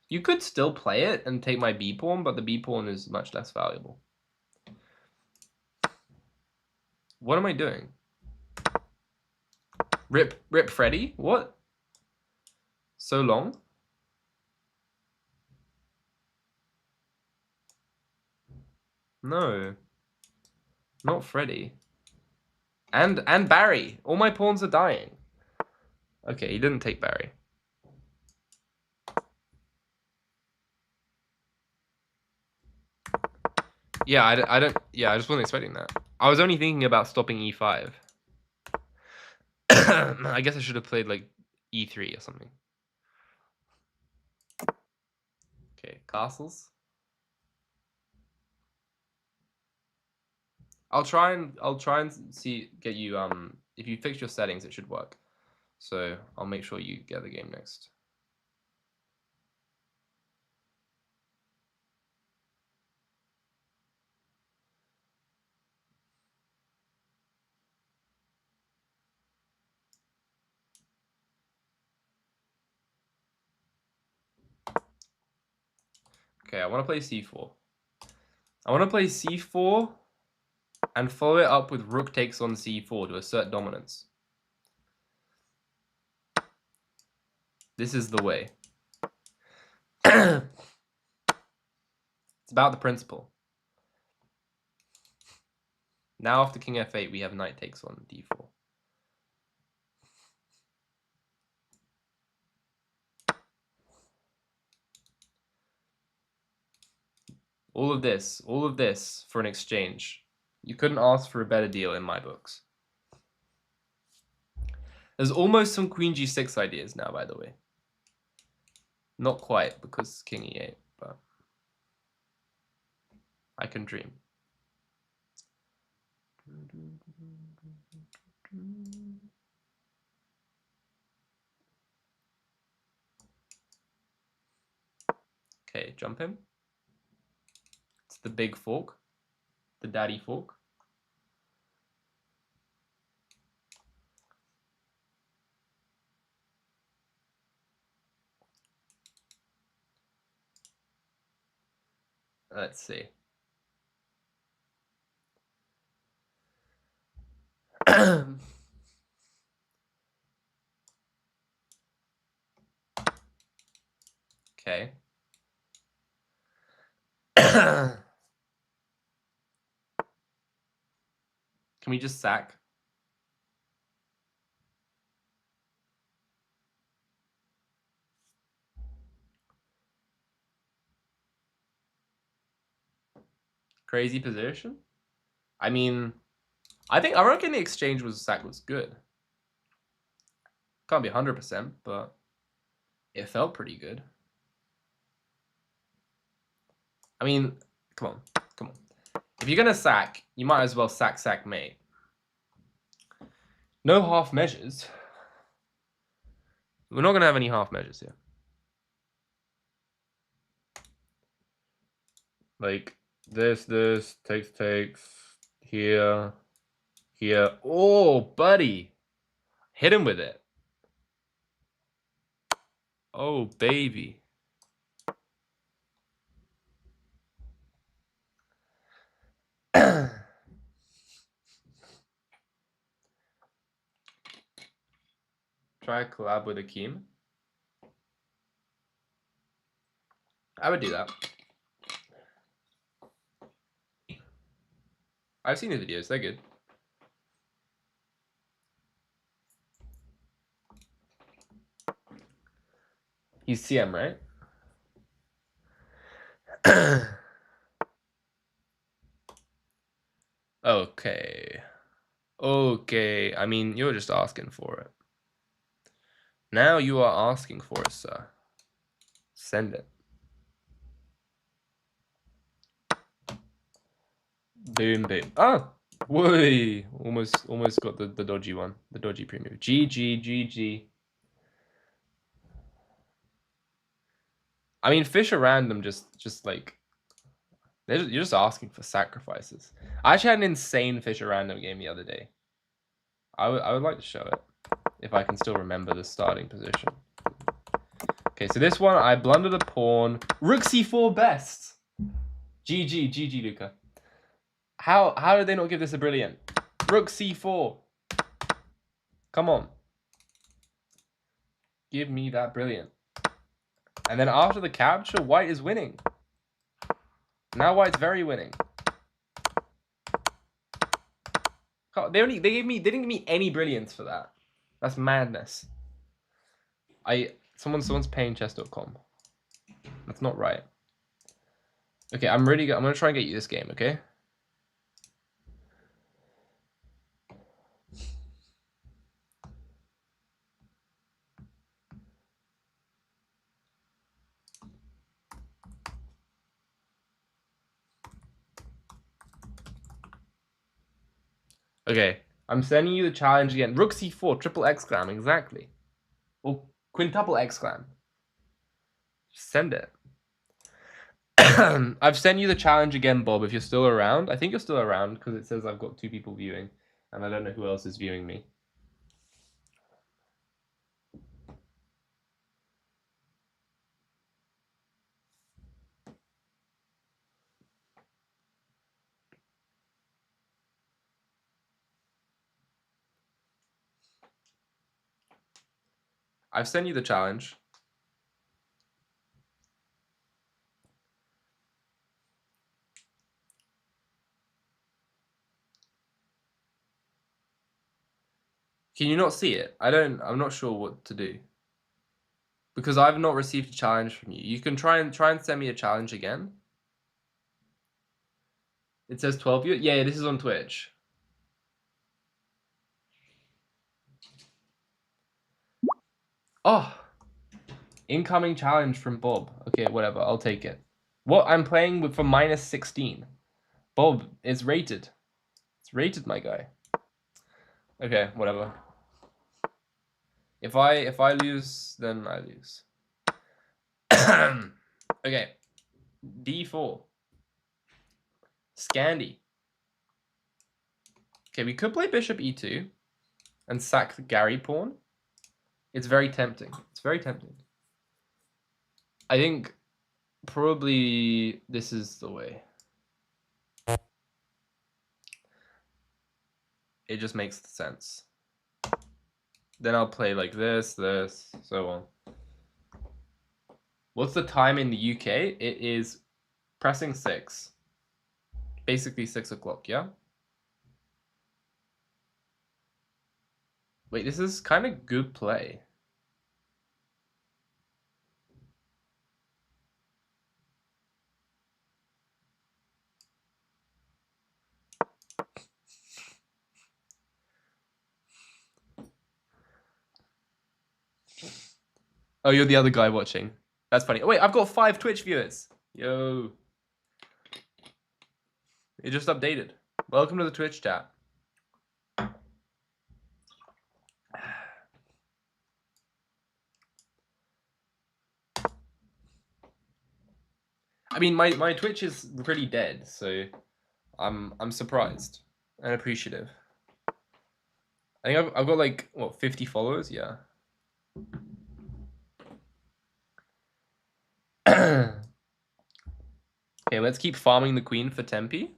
You could still play it and take my b pawn, but the b pawn is much less valuable. What am I doing? Rip Freddy? What? So long? No. Not Freddy. And Barry. All my pawns are dying. Okay, he didn't take Barry. Yeah, I don't. Yeah, I just wasn't expecting that. I was only thinking about stopping e5. I guess I should have played like e3 or something. Okay, castles. I'll try and get you if you fix your settings, it should work. So I'll make sure you get the game next. Okay, I want to play c4. I want to play c4 and follow it up with rook takes on c4 to assert dominance. This is the way. It's about the principle. Now after king f8, we have knight takes on d4. All of this for an exchange. You couldn't ask for a better deal in my books. There's almost some queen g6 ideas now, by the way. Not quite, because king e8, but I can dream. Okay, jump him. It's the big fork, the daddy fork. Let's see. Okay. Can we just sack? Crazy position? I mean, I reckon the exchange sack was good. Can't be 100%, but it felt pretty good. I mean, come on. If you're gonna sack, you might as well sack mate. No half measures. We're not gonna have any half measures here. Like this, takes, here. Oh, buddy. Hit him with it. Oh, baby. Try a collab with Akeem. I would do that. I've seen the videos, they're good. He's CM, right? Okay. I mean, you're just asking for it. Now you are asking for it, sir. Send it. Boom. Oh! Whoa! Almost got the dodgy one. The dodgy pre-move. GG. I mean, fish are random, just like... you're just asking for sacrifices. I actually had an insane fish a random game the other day. I would like to show it. If I can still remember the starting position. Okay, so this one, I blundered a pawn. Rook c4 best. GG, Luca. How did they not give this a brilliant? Rook c4. Come on. Give me that brilliant. And then after the capture, white is winning. Now white's very winning. They didn't give me any brilliance for that. That's madness. Someone's paying chess.com. That's not right. Okay, I'm gonna try and get you this game, okay? Okay, I'm sending you the challenge again. Rook c4, triple exclam, exactly. Or quintuple exclam. Send it. I've sent you the challenge again, Bob, if you're still around. I think you're still around because it says I've got 2 people viewing, and I don't know who else is viewing me. I've sent you the challenge. Can you not see it? I'm not sure what to do. Because I've not received a challenge from you. You can try and send me a challenge again. It says 12 viewers. Yeah, this is on Twitch. Oh. Incoming challenge from Bob. Okay, whatever. I'll take it. What? I'm playing with for -16. Bob, it's rated. It's rated, my guy. Okay, whatever. If I lose, then I lose. Okay. D4. Scandi. Okay, we could play bishop e2 and sack the Gary pawn. It's very tempting. I think Probably this is the way. It just makes sense. Then I'll play like this, so on. What's the time in the UK? It is pressing 6. Basically 6 o'clock, yeah? Wait, this is kind of good play. Oh, you're the other guy watching. That's funny. Oh, wait, I've got 5 Twitch viewers. Yo. It just updated. Welcome to the Twitch chat. I mean, my Twitch is pretty dead, so I'm surprised and appreciative. I think I've got like, what, 50 followers? Yeah. Okay, let's keep farming the queen for Tempe.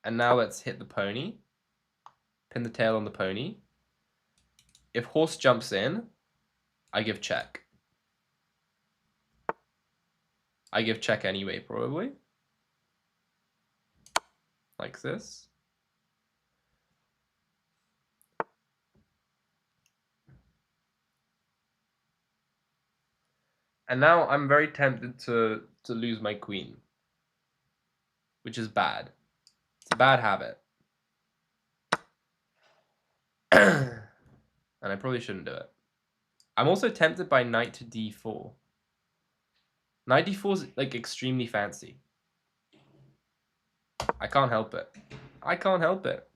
And now let's hit the pony. Pin the tail on the pony. If horse jumps in, I give check. I give check anyway, probably. Like this. And now I'm very tempted to lose my queen. Which is bad. It's a bad habit. And I probably shouldn't do it. I'm also tempted by knight to d4. Knight d4 is like extremely fancy. I can't help it. I can't help it.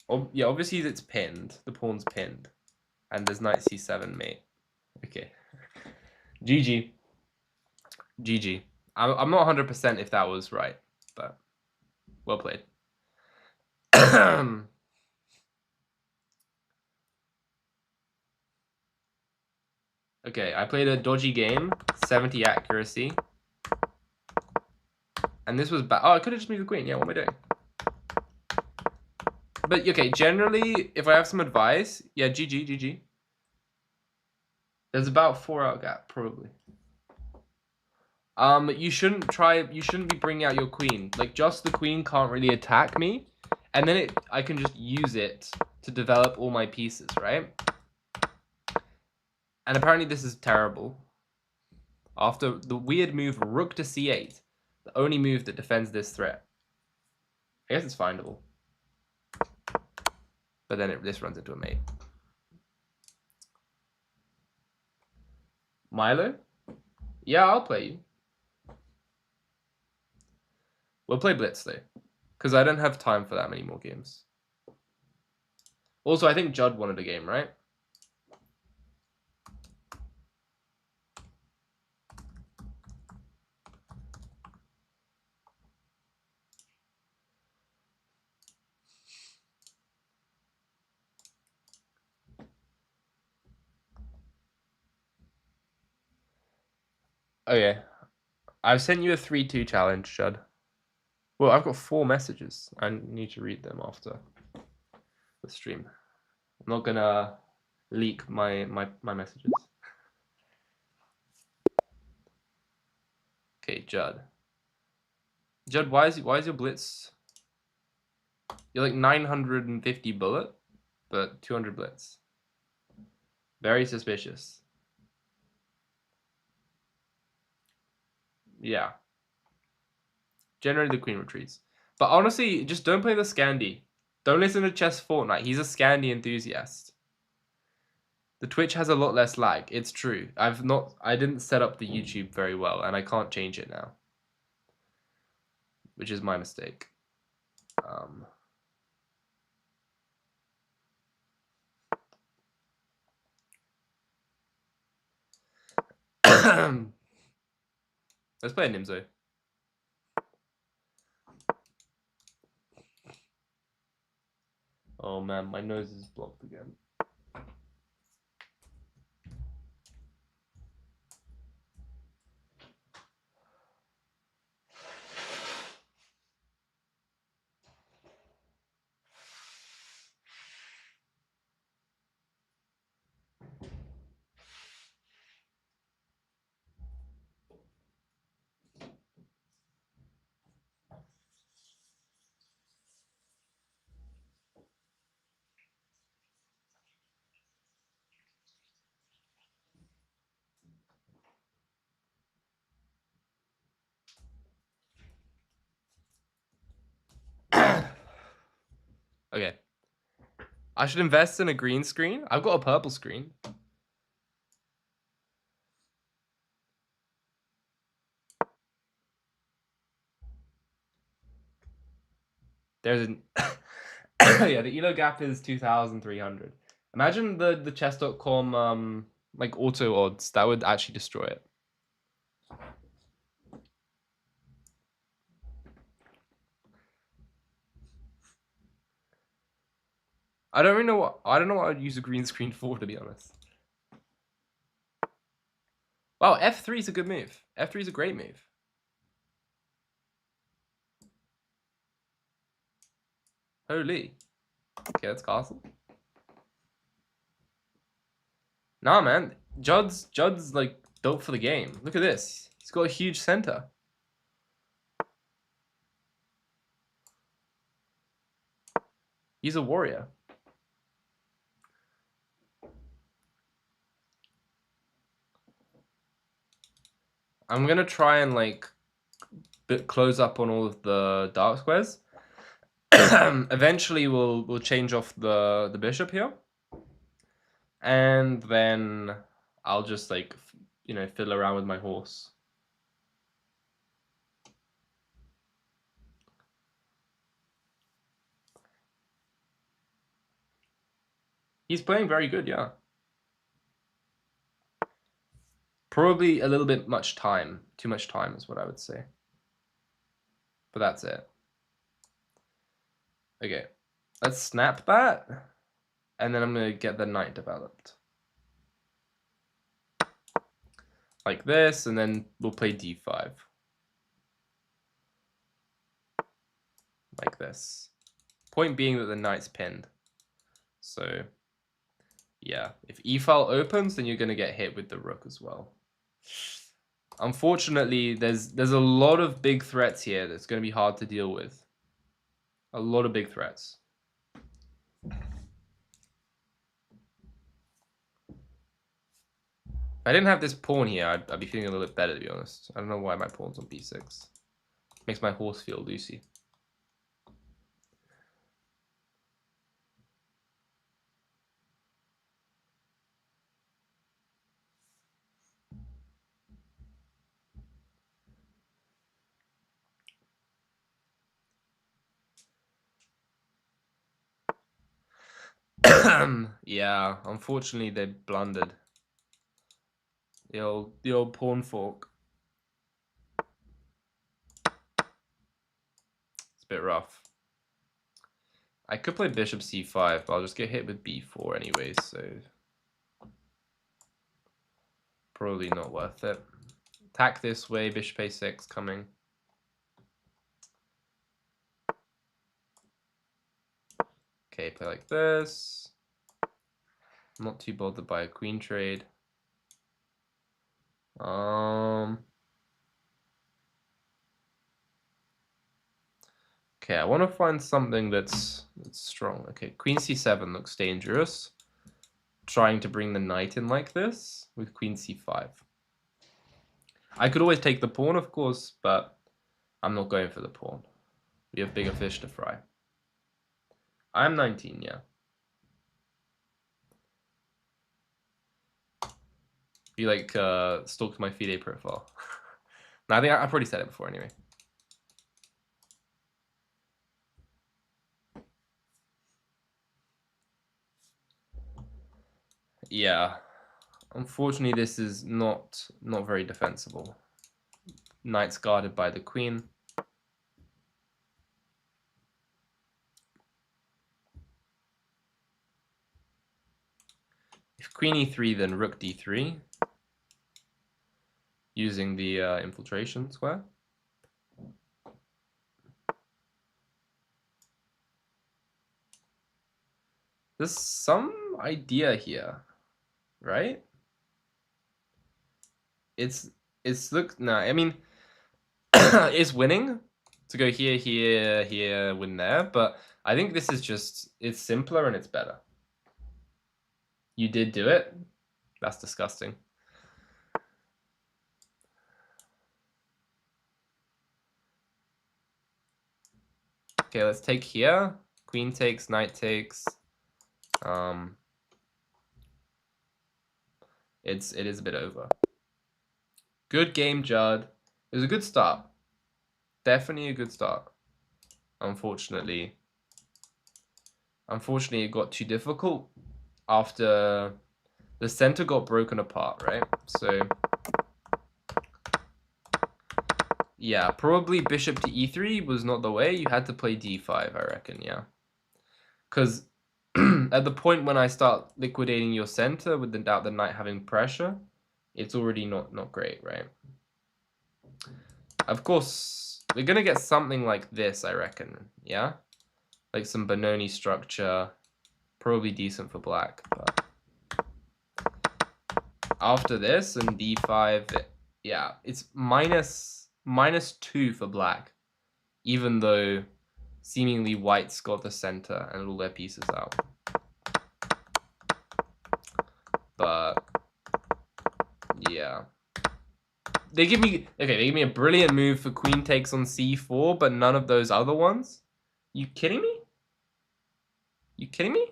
Oh, yeah, obviously it's pinned. The pawn's pinned. And there's knight c7, mate. Okay. GG. GG. I'm not 100% if that was right, but well played. Okay, I played a dodgy game, 70 accuracy. And this was bad. Oh, I could have just moved the queen. Yeah, what am I doing? But, okay, generally, if I have some advice, yeah, GG, GG. There's about 4-hour gap, probably. You shouldn't be bringing out your queen. Like, just the queen can't really attack me. And then I can just use it to develop all my pieces, right? And apparently this is terrible. After the weird move rook to c8, the only move that defends this threat. I guess it's findable. But then this runs into a mate. Milo? Yeah, I'll play you. We'll play Blitz though, because I don't have time for that many more games. Also, I think Judd wanted a game, right? Okay. I've sent you a 3-2 challenge, Judd. Well, I've got 4 messages. I need to read them after the stream. I'm not gonna leak my messages. Okay, Judd. Judd, why is your blitz? You're like 950 bullet, but 200 blitz. Very suspicious. Yeah. Generally, the queen retreats. But honestly, just don't play the Scandi. Don't listen to Chess Fortnite. He's a Scandi enthusiast. The Twitch has a lot less lag. It's true. I didn't set up the YouTube very well, and I can't change it now, which is my mistake. Let's play a Nimzo. Oh man, my nose is blocked again. Okay. I should invest in a green screen. I've got a purple screen. There's an yeah, the elo gap is 2,300. Imagine the chess.com like auto odds. That would actually destroy it. I don't know what I'd use a green screen for, to be honest. Wow, f3 is a good move. F3 is a great move. Holy. Okay, that's castle. Nah, man. Judd's like built for the game. Look at this. He's got a huge center. He's a warrior. I'm gonna try and like close up on all of the dark squares. Eventually, we'll change off the bishop here, and then I'll just like fiddle around with my horse. He's playing very good, yeah. Probably a little bit too much time is what I would say. But that's it. Okay, let's snap that, and then I'm gonna get the knight developed. Like this, and then we'll play d5. Like this. Point being that the knight's pinned. So, yeah. If e-file opens, then you're going to get hit with the rook as well. Unfortunately, there's a lot of big threats here that's going to be hard to deal with. A lot of big threats. If I didn't have this pawn here, I'd be feeling a little bit better, to be honest. I don't know why my pawn's on b6. Makes my horse feel loosey. Yeah, unfortunately they blundered. The old pawn fork. It's a bit rough. I could play bishop c5, but I'll just get hit with b4 anyways, so probably not worth it. Attack this way, bishop a6 coming. Okay, play like this. I'm not too bothered by a queen trade. Okay, I want to find something that's strong. Okay, queen c7 looks dangerous. Trying to bring the knight in like this with queen c5. I could always take the pawn, of course, but I'm not going for the pawn. We have bigger fish to fry. I'm 19, yeah. You like stalked my FIDE profile. No, I think I've already said it before anyway. Yeah. Unfortunately, this is not very defensible. Knight's guarded by the queen. Queen e3, then rook d3, using the infiltration square. There's some idea here, right? It's no, I mean, it's winning to go here, here, here, win there, but I think this is just, it's simpler and it's better. You did do it. That's disgusting. Okay, let's take here. Queen takes, knight takes. It is a bit over. Good game, Judd. It was a good start. Definitely a good start. Unfortunately, it got too difficult after the center got broken apart, right? So yeah, probably bishop to e3 was not the way. You had to play d5, I reckon, yeah. Because at the point when I start liquidating your center without the knight having pressure, it's already not great, right? Of course, we're going to get something like this, I reckon, yeah? Like some Benoni structure, probably decent for black. But after this and d5, yeah, it's -2 for black, even though seemingly white's got the center and all their pieces out. But yeah, they give me a brilliant move for queen takes on c4, but none of those other ones. You kidding me? You kidding me?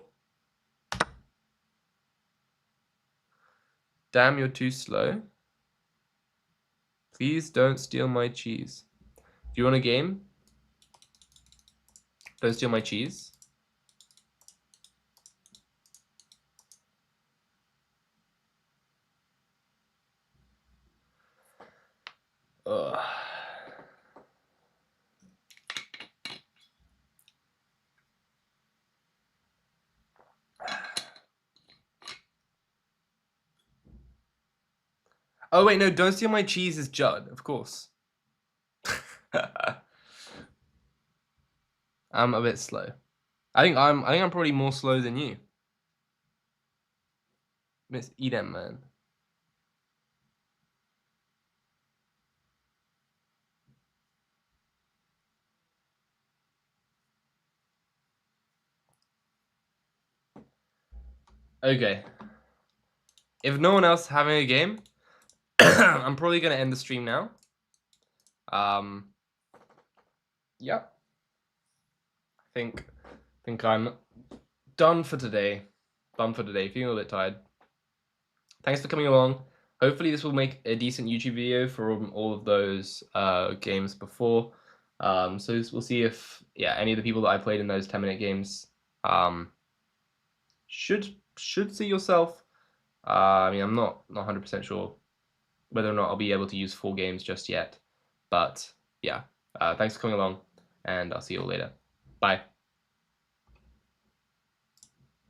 Damn, you're too slow. Please don't steal my cheese. Do you want a game? Don't steal my cheese. Ugh. Oh wait, no, don't steal my cheese is Judd, of course. I'm a bit slow. I think I'm probably more slow than you. Miss Edem, man. Okay. If no one else is having a game, I'm probably gonna end the stream now. Yep. I think I'm done for today. Feeling a little bit tired. Thanks for coming along. Hopefully this will make a decent YouTube video for all of those games before. So we'll see if any of the people that I played in those 10-minute games should see yourself. I mean, I'm not 100% sure whether or not I'll be able to use full games just yet. But yeah, thanks for coming along, and I'll see you all later. Bye.